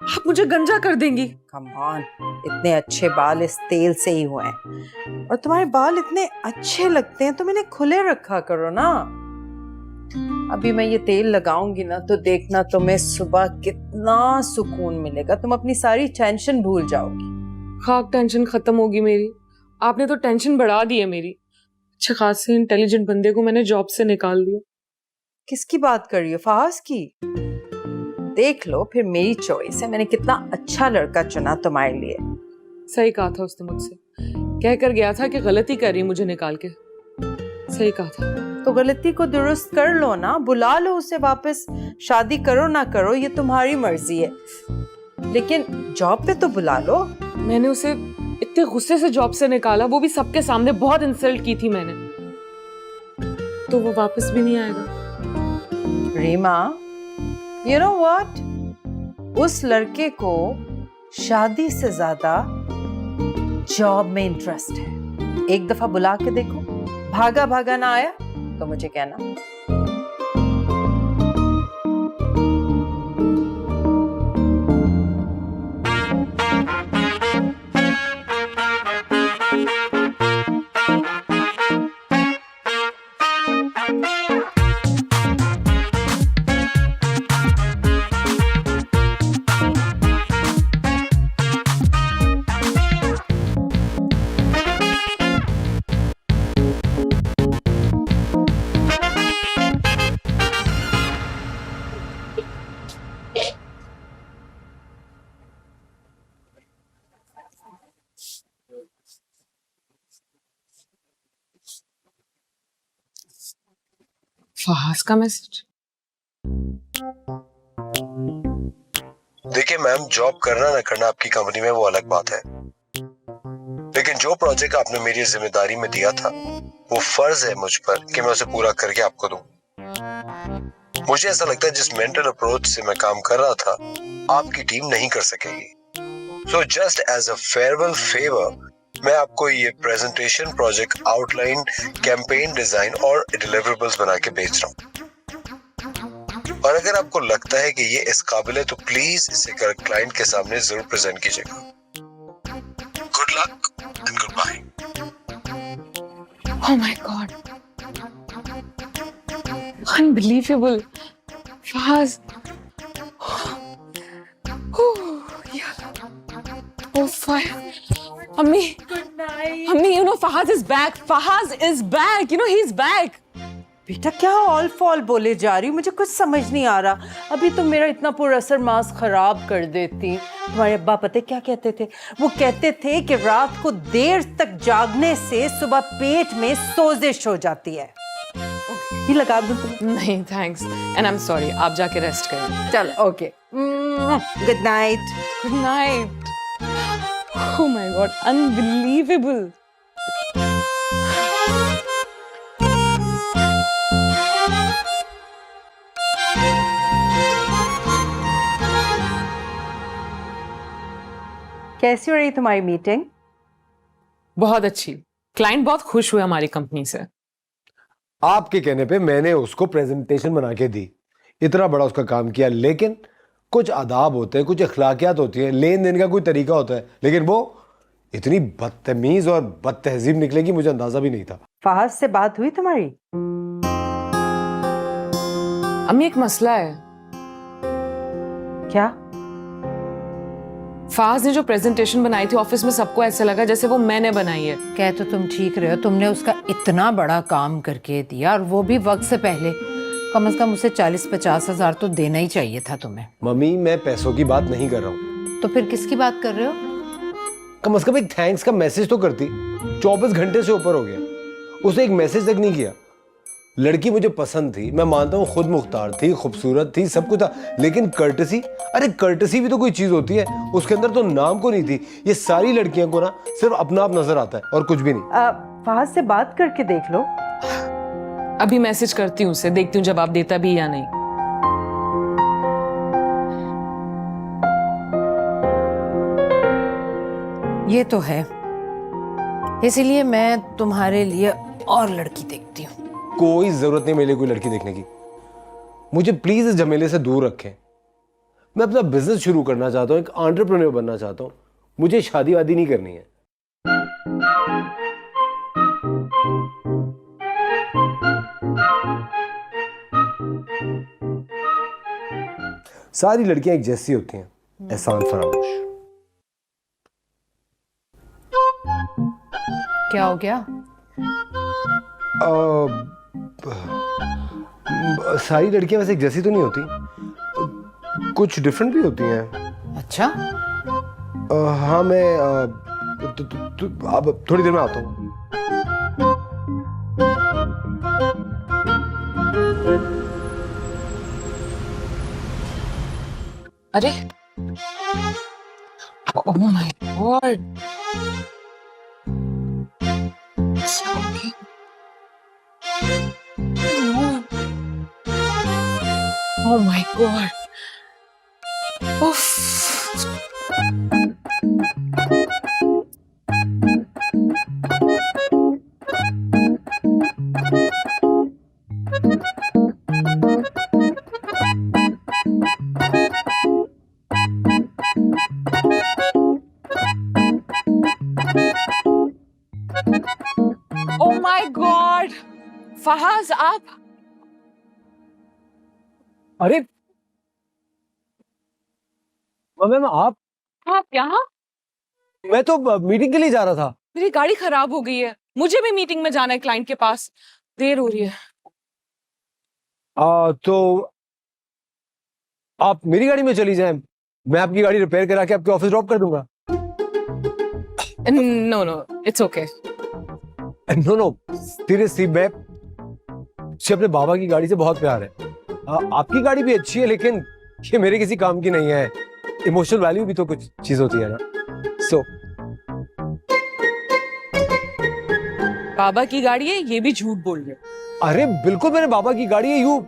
आप मुझे गंजा कर देंगी। कम ऑन, इतने अच्छे बाल इस तेल से ही हुए हैं, और तुम्हारे बाल इतने अच्छे लगते हैं तो मैंने खुले रखा करो ना। अभी मैं ये तेल लगाऊंगी ना तो देखना तुम्हें सुबह कितना सुकून मिलेगा, तुम अपनी सारी टेंशन भूल जाओगी। खाक टेंशन खत्म होगी मेरी, आपने तो टेंशन बढ़ा दी है मेरी। अच्छे खासे इंटेलिजेंट बंदे को मैंने जॉब से निकाल दिया। किसकी बात कर रही हो? फहाज की? देख लो, फिर मेरी चॉइस है, मैंने कितना अच्छा लड़का चुना तुम्हारे लिए। सही कहा था उसने मुझसे, कह कर गया था कि गलती कर रही मुझे निकाल के। सही कहा था। तो गलती को दुरुस्त कर लो ना, बुला लो उसे वापस, शादी करो ना करो ये तुम्हारी मर्जी है, लेकिन जॉब पे तो बुला लो। मैंने उसे इतने गुस्से से जॉब से निकाला, वो भी सबके सामने, बहुत इंसल्ट की थी मैंने, तो वो वापस भी नहीं आएगा। रीमा, यू नो व्हाट, उस लड़के को शादी से ज्यादा जॉब में इंटरेस्ट है। एक दफा बुला के देखो, भागा भागा ना आया तो मुझे कहना। फहाज का मैसेज। देखिए मैम, जॉब करना ना करना आपकी कंपनी में वो अलग बात है, लेकिन जो प्रोजेक्ट आपने मेरी जिम्मेदारी में दिया था वो फर्ज है मुझ पर कि मैं उसे पूरा करके आपको दूं। मुझे ऐसा लगता है जिस मेंटल अप्रोच से मैं काम कर रहा था आपकी टीम नहीं कर सकेगी। So just as a farewell favour मैं आपको ये presentation, project outline, campaign design और डिलीवरेबल्स बना के भेज रहा हूँ, और अगर आपको लगता है कि ये इस काबिल है तो प्लीज इसे क्लाइंट के सामने जरूर प्रेजेंट कीजिएगा। Good luck and goodbye. Oh my God, unbelievable, Fahaz. Oh fire, Ammi. Good night. Ammi, you know Fahaz is back. Fahaz is back. You know he's back. बेटा क्या all fall बोले जा रही हूँ, मुझे कुछ समझ नहीं आ रहा। अभी तो मेरा इतना पुरअसर मांस खराब कर देती। तुम्हारे अब्बा पता क्या कहते थे? वो कहते थे कि रात को देर तक जागने से सुबह पेट में सोजिश हो जाती है। ये लगा दूं तुम्हें? नहीं thanks, and I am sorry. आप जाके रेस्ट करें। चल okay, good night. Good night. Oh my God, unbelievable. कैसी रही तुम्हारी मीटिंग? बहुत अच्छी। क्लाइंट बहुत खुश हुए हमारी कंपनी से। आपके कहने पे मैंने उसको प्रेजेंटेशन बना के दी, इतना बड़ा उसका काम किया, लेकिन कुछ आदाब होते हैं, कुछ अखलाकियात होती है, लेन देन का कोई तरीका होता है, लेकिन वो इतनी बदतमीज और बदतहजीब निकलेगी मुझे अंदाजा भी नहीं था। फहद से बात हुई तुम्हारी? अम्मी एक मसला है। क्या? फाज ने जो प्रेजेंटेशन बनाई थी ऑफिस में, सबको ऐसा लगा जैसे वो मैंने बनाई है। कह तो तुम ठीक रहे हो, तुमने उसका इतना बड़ा काम करके दिया और वो भी वक्त से पहले। कम से कम उसे 40-50 हजार तो देना ही चाहिए था तुम्हें। मम्मी मैं पैसों की बात नहीं कर रहा हूँ। तो फिर किसकी बात कर रहे हो? कम से कम एक थैंक्स का मैसेज तो करती। 24 घंटे से ऊपर हो गया, उसे एक मैसेज तक नहीं किया। लड़की मुझे पसंद थी, मैं मानता हूँ, खुद मुख्तार थी, खूबसूरत थी, सब कुछ था, लेकिन कर्टसी, अरे कर्टसी भी तो कोई चीज होती है। उसके अंदर तो नाम को नहीं थी। ये सारी लड़कियों को ना सिर्फ अपना आप नजर आता है और कुछ भी नहीं। फहद से बात करके देख लो। अभी मैसेज करती हूँ उसे, देखती हूँ जवाब देता भी या नहीं। ये तो है, इसीलिए मैं तुम्हारे लिए और लड़की देखती हूँ। कोई जरूरत नहीं मेरे लिए कोई लड़की देखने की। मुझे प्लीज इस झमेले से दूर रखें। मैं अपना बिजनेस शुरू करना चाहता हूँ, एक एंटरप्रेन्योर बनना चाहता हूँ। मुझे शादी वादी नहीं करनी है। सारी लड़कियां एक जैसी होती हैं, एहसान फरामोश। क्या हो गया? सारी लड़कियां वैसे एक जैसी तो नहीं होती, कुछ डिफरेंट भी होती हैं। अच्छा, हाँ मैं अब थोड़ी देर में आता हूँ। अरे oh my God, oh my god. Oof. Oh my god. फहाज आप? अरे मैम आप यहाँ? मैं तो मीटिंग के लिए जा रहा था। मेरी गाड़ी खराब हो गई है, मुझे भी मीटिंग में जाना है क्लाइंट के पास, देर हो रही है। तो आप मेरी गाड़ी में चली जाएं, मैं आपकी गाड़ी रिपेयर करा के आपके ऑफिस ड्रॉप कर दूंगा। No no it's okay. No seriously, मैं मुझे अपने बाबा की गाड़ी से बहुत प्यार है। आपकी गाड़ी भी अच्छी है, लेकिन ये मेरे किसी काम की नहीं है। इमोशनल वैल्यू भी तो कुछ चीज होती है ना। सो बाबा की गाड़ी है, ये भी झूठ बोल रहे हो। अरे बिल्कुल मेरे बाबा की गाड़ी है। You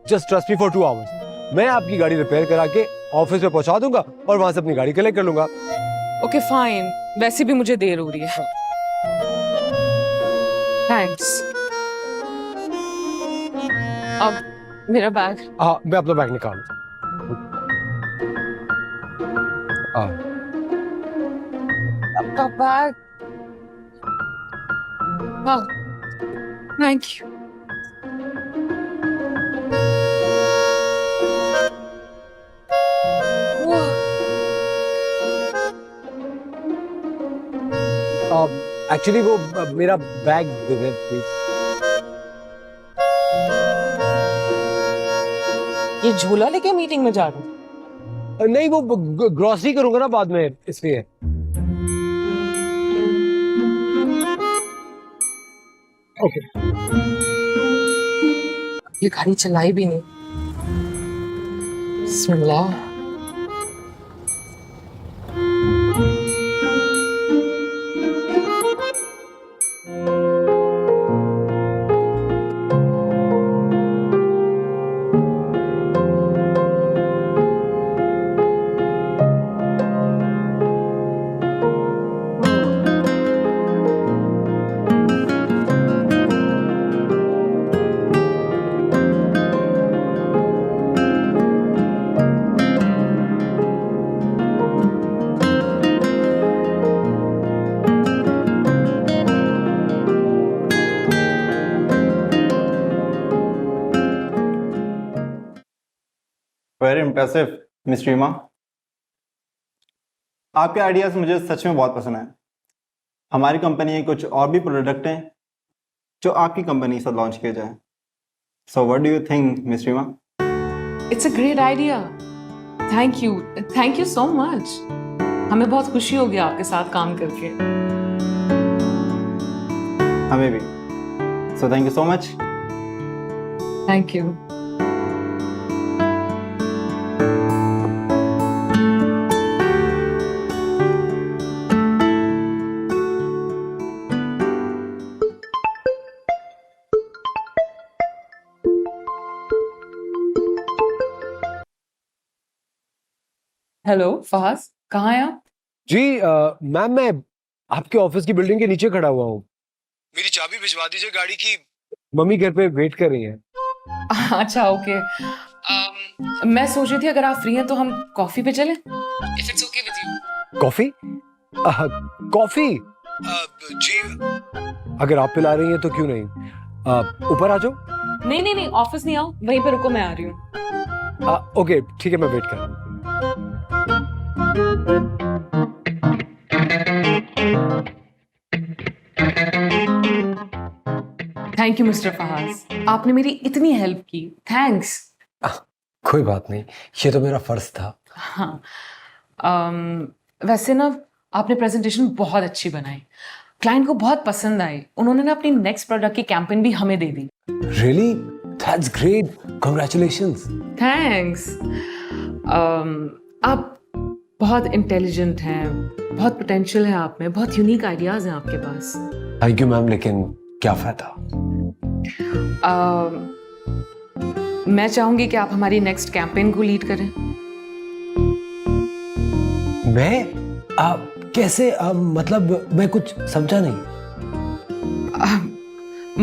just trust me for 2 hours. मैं आपकी गाड़ी रिपेयर करा के ऑफिस में पहुंचा दूंगा और वहां से अपनी गाड़ी कलेक्ट कर लूंगा। ओके फाइन, वैसे भी मुझे देर हो रही है। थैंक्स। अब मेरा बैग। हाँ मैं अपना बैग निकाल। आपका बैग। हाँ थैंक यू। एक्चुअली वो मेरा बैग दे दे प्लीज। ये झोला लेके मीटिंग में जा रहा हूँ? नहीं वो ग्रोसरी करूंगा ना बाद में, इसलिए। ओके। ये गाड़ी चलाई भी नहीं। बिस्मिल्लाह। Very impressive miss Reema. आपके आइडियाज मुझे सच में बहुत पसंद आए। हमारी कंपनी के कुछ और भी प्रोडक्ट हैं जो आपकी कंपनी से लॉन्च किए जाए। So what do you think miss Rima? It's a great idea. Thank you so much. हमें बहुत खुशी होगी आपके साथ काम करके। हमें भी। So thank you so much. Thank you. Hello Fahaz, कहाँ हैं आप? जी मैम, मैं आपके ऑफिस की बिल्डिंग के नीचे खड़ा हुआ हूँ। मेरी चाबी भिजवा दीजिए गाड़ी की, मम्मी घर पे वेट कर रही हैं। अच्छा ओके। मैं सोच रही थी अगर आप फ्री हैं तो हम कॉफी पे चलें, if it's okay with you. Coffee? Coffee? जी अगर आप पिला रही हैं तो क्यों नहीं, ऊपर आ जाओ। नहीं ऑफिस नहीं आओ, वहीं पे रुको, मैं आ रही हूँ। ओके ठीक है, मैं वेट कर रहा हूँ। थैंक यू मिस्टर फहाज, आपने मेरी इतनी हेल्प की। थैंक्स। कोई बात नहीं, ये तो मेरा फर्ज था। हाँ वैसे ना आपने प्रेजेंटेशन बहुत अच्छी बनाई, क्लाइंट को बहुत पसंद आई। उन्होंने ना अपनी नेक्स्ट प्रोडक्ट की कैंपेन भी हमें दे दी। Really? That's great, congratulations. Thanks. आप बहुत इंटेलिजेंट हैं, बहुत पोटेंशियल है आप में, बहुत यूनिक आइडियाज हैं आपके पास। थैंक यू मैम, लेकिन क्या फायदा। मैं चाहूंगी कि आप हमारी नेक्स्ट कैंपेन को लीड करें। मैं? कैसे? मतलब मैं कुछ समझा नहीं।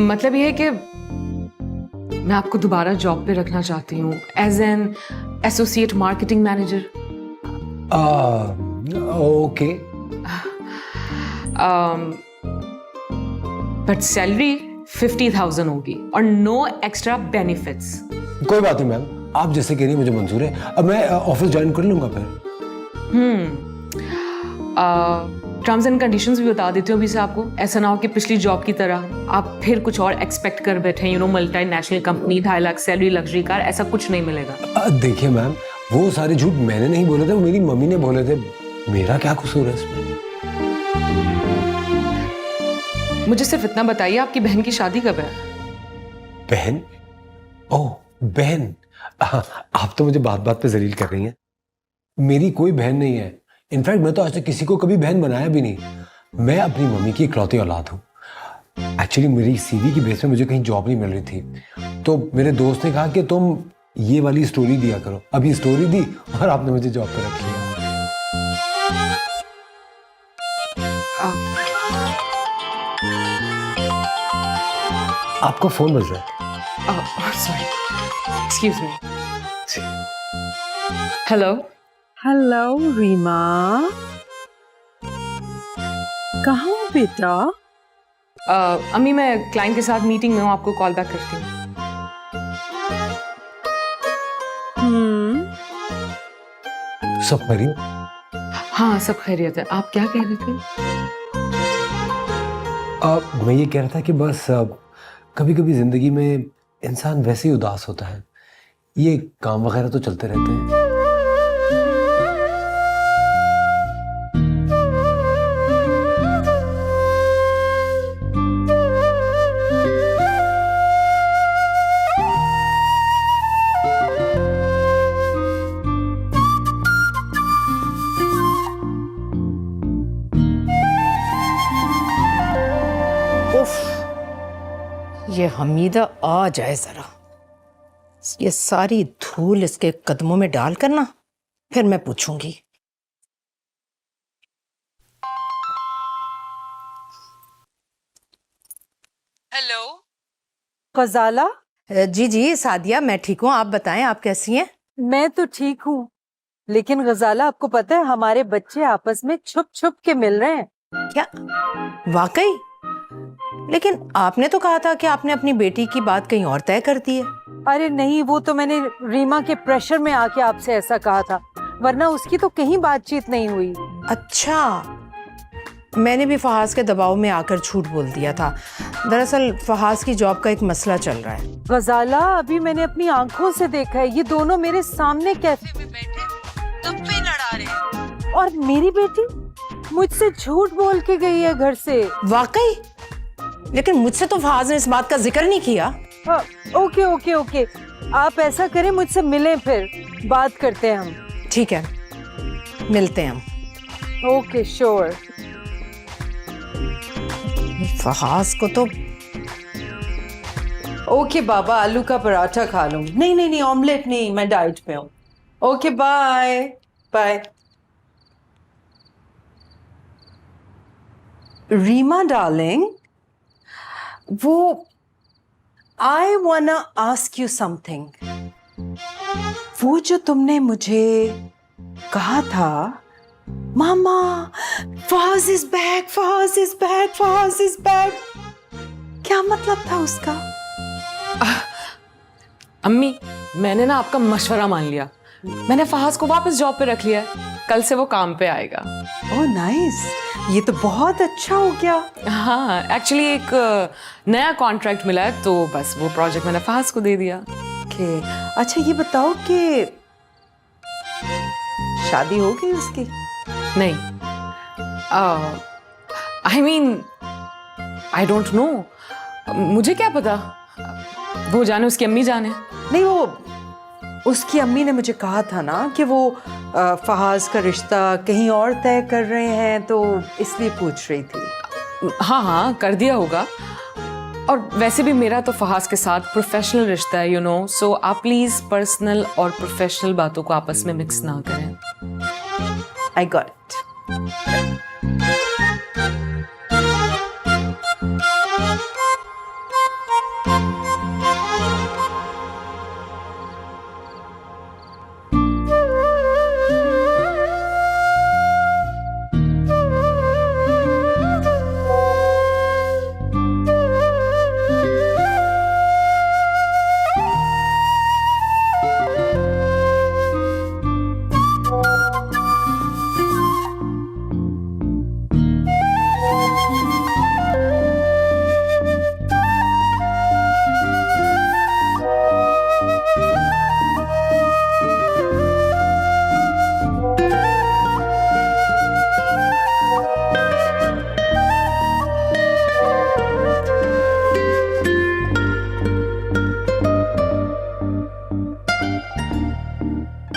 मतलब ये है कि मैं आपको दोबारा जॉब पे रखना चाहती हूँ as an associate marketing manager. Okay. But salary 50,000 होगी और नो एक्स्ट्रा बेनिफिट्स। कोई बात नहीं मैम, आप जैसे कह रही हैं मुझे मंजूर है। अब मैं ऑफिस ज्वाइन कर लूंगा फिर। टर्म्स एंड कंडीशंस भी बता देती हूँ अभी से आपको। ऐसा ना हो कि पिछली जॉब की तरह आप फिर कुछ और एक्सपेक्ट कर बैठे। Multinational company, 2.5 lakh salary, luxury car, ऐसा कुछ नहीं मिलेगा। देखिए मैम, वो सारे झूठ मैंने नहीं बोले थे, वो मेरी मम्मी ने बोले थे। मेरा क्या कसूर है इसमें? मुझे सिर्फ इतना बताइए, आपकी बहन की शादी कब है? बहन? ओह बहन, आप तो मुझे बात बात पे जलील कर रही हैं। मेरी कोई बहन नहीं है। इनफैक्ट मैं तो आज तक किसी को कभी बहन बनाया भी नहीं। मैं अपनी मम्मी की इकलौती औलाद हूँ। एक्चुअली मेरी सीवी की बेस पे मुझे कहीं जॉब नहीं मिल रही थी, तो मेरे दोस्त ने कहा कि तुम ये वाली स्टोरी दिया करो। अभी स्टोरी दी और आपने मुझे जॉब पे रख लिया। आपका फोन बज रहा है। Sorry, excuse me. Hello. Hello Rima, कहाँ हो बेटा? अम्मी मैं क्लाइंट के साथ मीटिंग में हूँ, आपको कॉल बैक करती हूँ। सब खैरियत? हाँ सब खैरियत है। आप क्या कह रहे थे? मैं ये कह रहा था कि बस कभी कभी जिंदगी में इंसान वैसे ही उदास होता है। ये काम वगैरह तो चलते रहते हैं। ये हमीदा आ जाए जरा, ये सारी धूल इसके कदमों में डाल कर ना, फिर मैं पूछूंगी। हेलो गजाला। जी जी सादिया, मैं ठीक हूँ, आप बताएं आप कैसी हैं? मैं तो ठीक हूँ, लेकिन गजाला आपको पता है हमारे बच्चे आपस में छुप छुप के मिल रहे हैं। क्या वाकई? लेकिन आपने तो कहा था कि आपने अपनी बेटी की बात कहीं और तय कर दी है। अरे नहीं, वो तो मैंने रीमा के प्रेशर में आके आपसे ऐसा कहा था, वरना उसकी तो कहीं बातचीत नहीं हुई। अच्छा, मैंने भी फहाज के दबाव में आकर झूठ बोल दिया था। दरअसल फहाज की जॉब का एक मसला चल रहा है। गजाला, अभी मैंने अपनी आंखों से देखा है, ये दोनों मेरे सामने कैफे में बैठे गप्पे लड़ा रहे हैं, और मेरी बेटी मुझसे झूठ बोल के गई है घर से। वाकई? लेकिन मुझसे तो फहाज ने इस बात का जिक्र नहीं किया। हाँ, ओके ओके ओके, आप ऐसा करें, मुझसे मिलें, फिर बात करते हैं हम। ठीक है, मिलते हैं हम। Okay sure. फहाज को तो ओके बाबा, आलू का पराठा खा लूंगी। नहीं नहीं नहीं, ऑमलेट नहीं, मैं डाइट पे हूँ। Okay bye bye. Rima darling, वो आई वाना आस्क यू समथिंग। वो जो तुमने मुझे कहा था, मामा Fahaz is back, Fahaz is back, Fahaz is back, क्या मतलब था उसका? अम्मी, मैंने ना आपका मशवरा मान लिया। मैंने फहाज को वापस जॉब पे रख लिया है। कल से वो काम पे आएगा। ओह नाइस, ये तो बहुत अच्छा हो गया। हाँ, एक्चुअली एक नया कॉन्ट्रैक्ट मिला है, तो बस वो प्रोजेक्ट मैंने फहाज को दे दिया। ओके, अच्छा ये बताओ कि शादी हो गई उसकी? नहीं, I mean I don't know, मुझे क्या पता, वो जाने, उसकी अम्मी जाने। नहीं, वो उसकी अम्मी ने मुझे कहा था ना कि वो फहाज का रिश्ता कहीं और तय कर रहे हैं, तो इसलिए पूछ रही थी। हाँ हाँ, कर दिया होगा। और वैसे भी मेरा तो फहाज के साथ प्रोफेशनल रिश्ता है, यू नो, सो आप प्लीज पर्सनल और प्रोफेशनल बातों को आपस में मिक्स ना करें। I got it.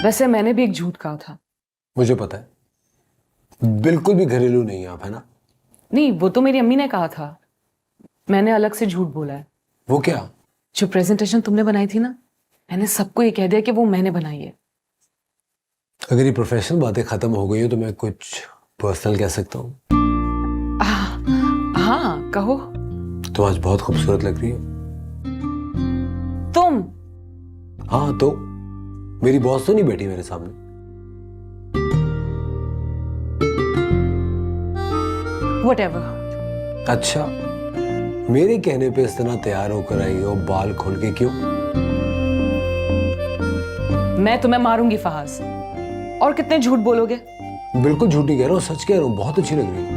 वैसे मैंने भी एक झूठ कहा था। मुझे पता है, बिल्कुल भी घरेलू नहीं है आप, है ना? नहीं, वो तो मेरी अम्मी ने कहा था, मैंने अलग से झूठ बोला है। वो क्या? जो प्रेजेंटेशन तुमने बनाई थी ना, मैंने सबको ये कह दिया कि वो मैंने बनाई है। अगर ये प्रोफेशनल बातें खत्म हो गई हो तो मैं कुछ पर्सनल कह सकता हूँ। हाँ, कहो। तुम आज बहुत खूबसूरत लग रही हो। तुम? हाँ, तो मेरी बॉस तो नहीं बैठी मेरे सामने? व्हाटएवर। अच्छा, मेरे कहने पे इस तरह तैयार होकर आई हो, बाल खोल के क्यों? मैं तुम्हें मारूंगी फहाज, और कितने झूठ बोलोगे? बिल्कुल झूठ नहीं कह रहा हूँ, सच कह रहा हूँ, बहुत अच्छी लग रही है।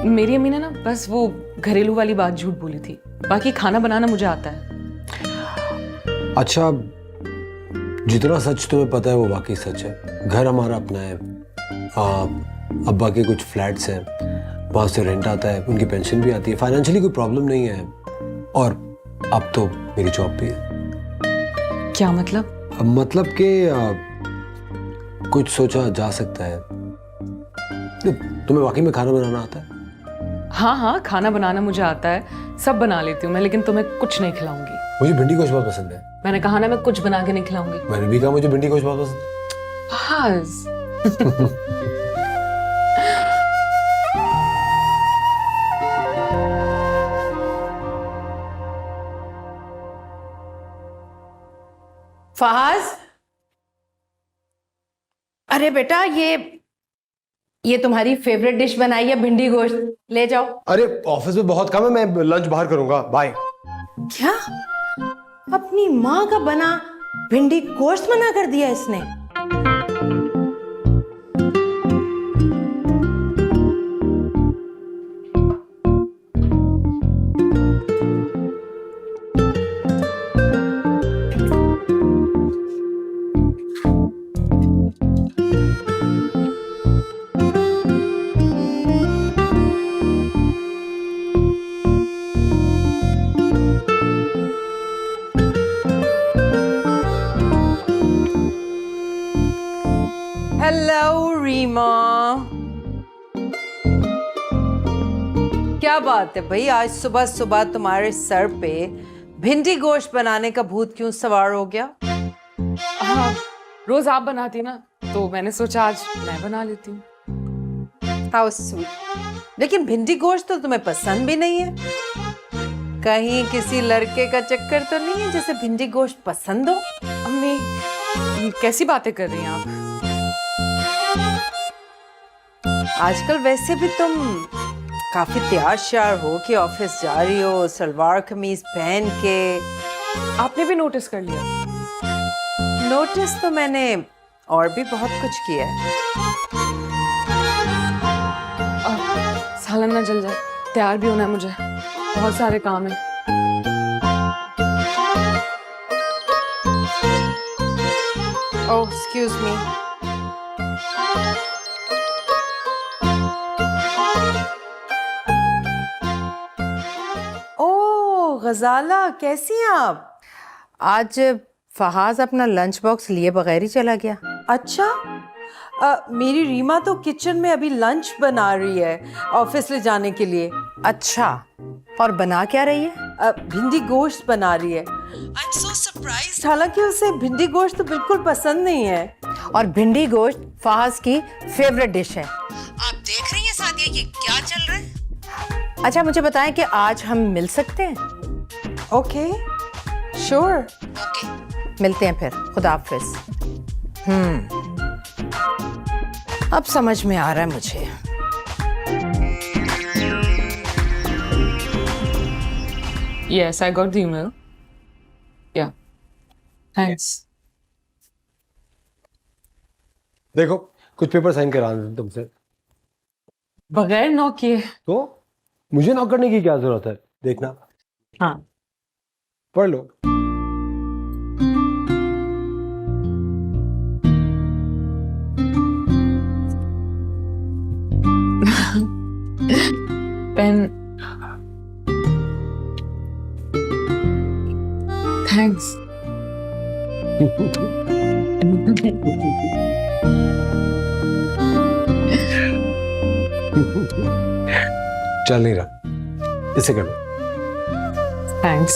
मेरी अम्मी ने ना बस वो घरेलू वाली बात झूठ बोली थी, बाकी खाना बनाना मुझे आता है। अच्छा, जितना सच तुम्हें पता है वो वाकई सच है। घर हमारा अपना है, अब्बा के कुछ फ्लैट्स हैं, वहाँ से रेंट आता है, उनकी पेंशन भी आती है, फाइनेंशियली कोई प्रॉब्लम नहीं है, और अब तो मेरी जॉब भी है। क्या मतलब? अब मतलब कि कुछ सोचा जा सकता है। तुम्हें वाकई में खाना बनाना आता है? हाँ हाँ, खाना बनाना मुझे आता है, सब बना लेती हूँ मैं, लेकिन तुम्हें कुछ नहीं खिलाऊंगी। मुझे भिंडी गोश्त बहुत पसंद है। मैंने कहा ना, मैं कुछ बना के नहीं खिलाऊंगी। मैंने भी कहा मुझे भिंडी गोश्त बहुत पसंद है। फहाज। फहाज, अरे बेटा, ये तुम्हारी फेवरेट डिश बनाई है, भिंडी गोश्त, ले जाओ। अरे ऑफिस में बहुत काम है, मैं लंच बाहर करूंगा, बाय। क्या? अपनी माँ का बना भिंडी गोश्त मना कर दिया इसने। हेलो रीमा, क्या बात है भाई, आज सुबह सुबह तुम्हारे सर पे भिंडी गोश्त बनाने का भूत क्यों सवार हो गया? हाँ, रोज आप बनाती ना, तो मैंने सोचा आज मैं बना लेती हूँ। How sweet. लेकिन भिंडी गोश्त तो तुम्हें पसंद भी नहीं है। कहीं किसी लड़के का चक्कर तो नहीं है जिसे भिंडी गोश्त पसंद हो? अम्मी, ये कैसी बातें कर रही हैं आप? आजकल वैसे भी तुम काफी तैयार श्यार हो कि ऑफिस जा रही हो, सलवार कमीज पहन के। आपने भी नोटिस कर लिया? नोटिस तो मैंने और भी बहुत कुछ किया है। सालन ना जल जाए, तैयार भी होना है मुझे, बहुत सारे काम है। Oh excuse me. ओह गजाला, कैसी हैं आप? आज फहाज अपना लंच बॉक्स लिए बगैर ही चला गया। अच्छा, मेरी रीमा तो किचन में अभी लंच बना रही है ऑफिस ले जाने के लिए। अच्छा, और बना क्या रही है? भिंडी गोश्त बना रही है। आई एम सो सरप्राइज्ड, हालांकि उसे भिंडी गोश्त तो बिल्कुल पसंद नहीं है। और भिंडी गोश्त फहाज की फेवरेट डिश है। आप देख रही हैं सादिया ये क्या चल रहा है? अच्छा मुझे बताएं कि आज हम मिल सकते हैं? Okay, sure. ओके, मिलते हैं फिर। खुदा हाफिज। अब समझ में आ रहा है मुझे। Yes, I got the email. Yeah. Thanks. देखो कुछ पेपर साइन कराने थे तुमसे। बगैर नॉक किए? तो मुझे नॉक करने की क्या जरूरत है? देखना। हाँ। पढ़ लो। पेन। Thanks. चल नहीं रहा, इसे कर लो। Thanks.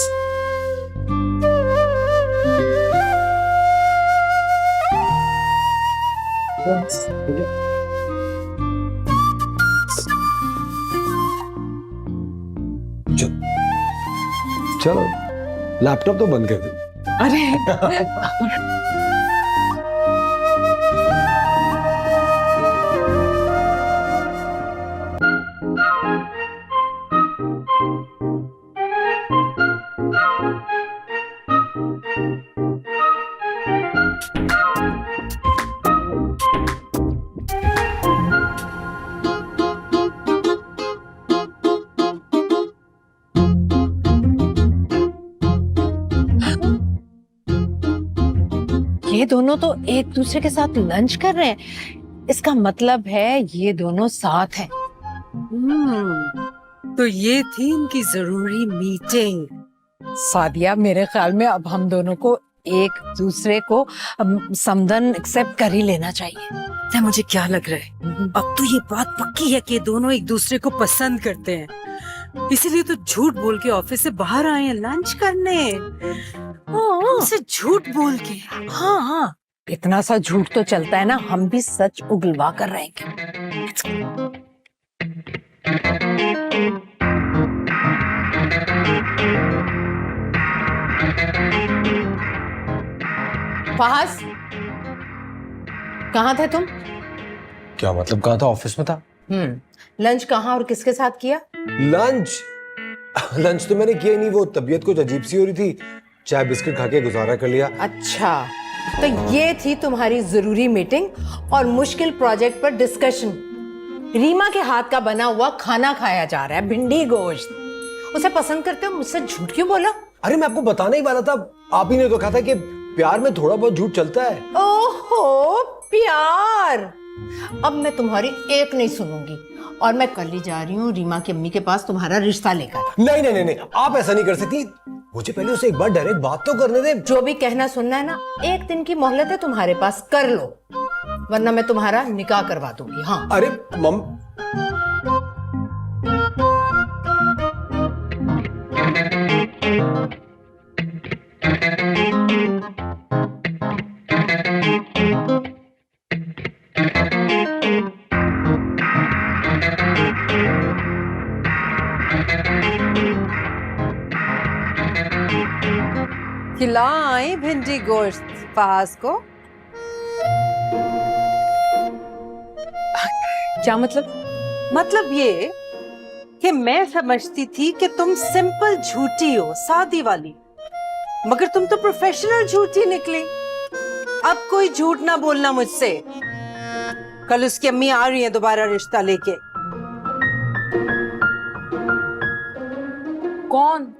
चलो लैपटॉप तो बंद कर दे। अरे ये दोनों तो एक दूसरे के साथ लंच कर रहे हैं, इसका मतलब है ये दोनों साथ हैं। तो ये थी इनकी जरूरी मीटिंग। सादिया, मेरे ख्याल में अब हम दोनों को एक दूसरे को समदन एक्सेप्ट कर ही लेना चाहिए। तो मुझे क्या लग रहा है, अब तो ये बात पक्की है कि दोनों एक दूसरे को पसंद करते हैं, इसीलिए तो झूठ बोल के ऑफिस से बाहर आए हैं लंच करने। उसे झूठ बोल के। हाँ हाँ, इतना सा झूठ तो चलता है ना, हम भी सच उगलवा कर रहेंगे। फहाज, कहाँ थे तुम? क्या मतलब कहाँ था? ऑफिस में था। लंच कहाँ और किसके साथ किया? लंच लंच तो मैंने किया ही नहीं, वो तबीयत कुछ अजीब सी हो रही थी चाय बिस्किट खा के गुजारा कर लिया। अच्छा, तो ये थी तुम्हारी जरूरी मीटिंग और मुश्किल प्रोजेक्ट पर डिस्कशन। रीमा के हाथ का बना हुआ खाना खाया जा रहा है, भिंडी गोश्त। उसे पसंद करते हो, मुझसे झूठ क्यों बोला? अरे मैं आपको बताने ही वाला था, आप ही ने तो कहा था कि प्यार में थोड़ा बहुत झूठ चलता है। ओहो, प्यार। अब मैं तुम्हारी एक नहीं सुनूंगी और मैं कल ही जा रही हूँ रीमा की अम्मी के पास तुम्हारा रिश्ता लेकर। नहीं नहीं नहीं नहीं, आप ऐसा नहीं कर सकती। मुझे पहले उसे एक बार डायरेक्ट बात तो करने दे। जो भी कहना सुनना है ना, एक दिन की मोहलत है तुम्हारे पास, कर लो, वरना मैं तुम्हारा निकाह करवा दूंगी। हाँ। अरे मम, खिलाई भिंडी गोश्त फहाज को। क्या मतलब? मतलब ये कि मैं समझती थी कि तुम सिंपल झूठी हो, सादी वाली, मगर तुम तो प्रोफेशनल झूठी निकली। अब कोई झूठ ना बोलना मुझसे। कल उसकी अम्मी आ रही है दोबारा रिश्ता लेके। कौन?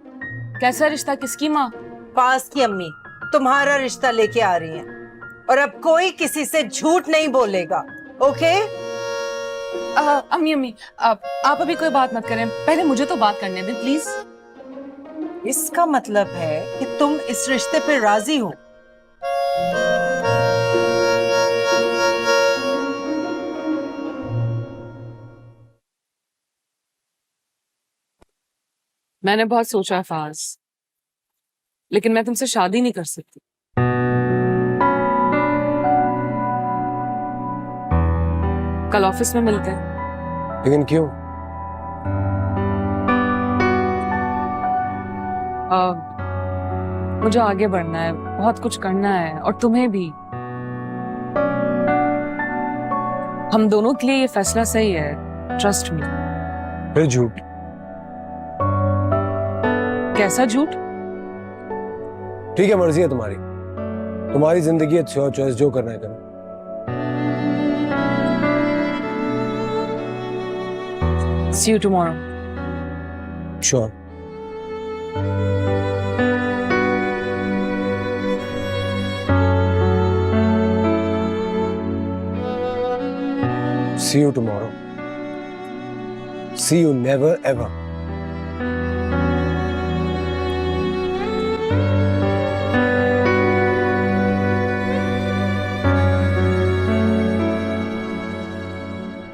कैसा रिश्ता? किसकी माँ? पास की अम्मी तुम्हारा रिश्ता लेके आ रही हैं और अब कोई किसी से झूठ नहीं बोलेगा, ओके? अम्मी अम्मी, आप अभी कोई बात मत करें, पहले मुझे तो बात करने दें प्लीज। इसका मतलब है कि तुम इस रिश्ते पे राजी हो। मैंने बहुत सोचा है फहाज, लेकिन मैं तुमसे शादी नहीं कर सकती। कल ऑफिस में मिलते हैं। लेकिन क्यों? मुझे आगे बढ़ना है, बहुत कुछ करना है, और तुम्हें भी। हम दोनों के लिए ये फैसला सही है, ट्रस्ट मी। फिर झूठ? कैसा झूठ? ठीक है, मर्जी है तुम्हारी, तुम्हारी जिंदगी है, चॉइस, जो करना है करो। See you tomorrow. Sure. See you tomorrow. See you never ever.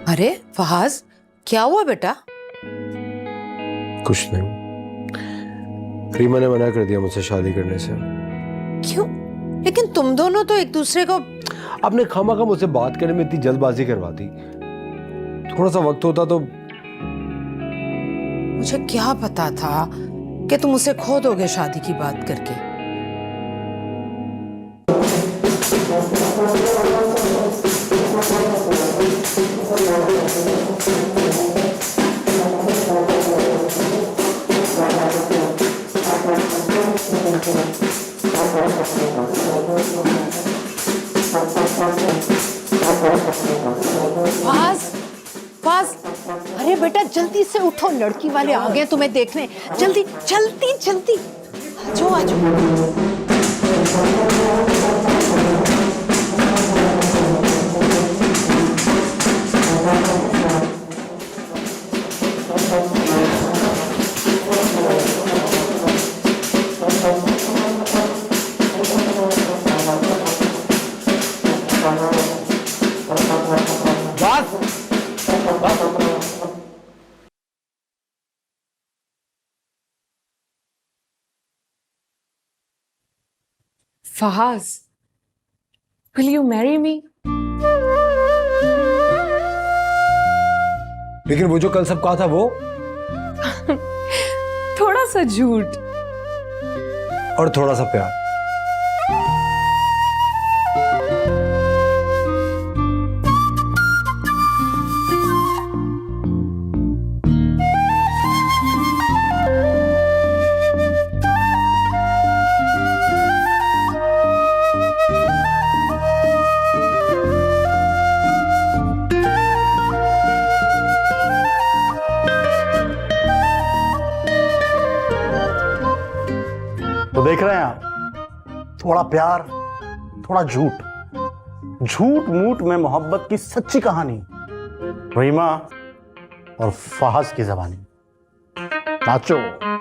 अरे फहाज, क्या हुआ बेटा? कुछ नहीं, रीमा ने मना कर दिया मुझसे शादी करने से। क्यों? लेकिन तुम दोनों तो एक दूसरे को। आपने खामखा मुझसे बात करने में इतनी जल्दबाजी करवाती। थोड़ा सा वक्त होता तो। मुझे क्या पता था कि तुम उसे खो दोगे शादी की बात करके। फाज, अरे बेटा जल्दी से उठो, लड़की वाले आ गए तुम्हें देखने। जल्दी जल्दी जल्दी आजो आजो। Fahaz, will you marry me? लेकिन वो जो कल सब कहा था वो थोड़ा सा झूठ और थोड़ा सा प्यार। थोड़ा प्यार, थोड़ा झूठ, झूठ मूठ में मोहब्बत की सच्ची कहानी, रीमा और फहद की जबानी। नाचो।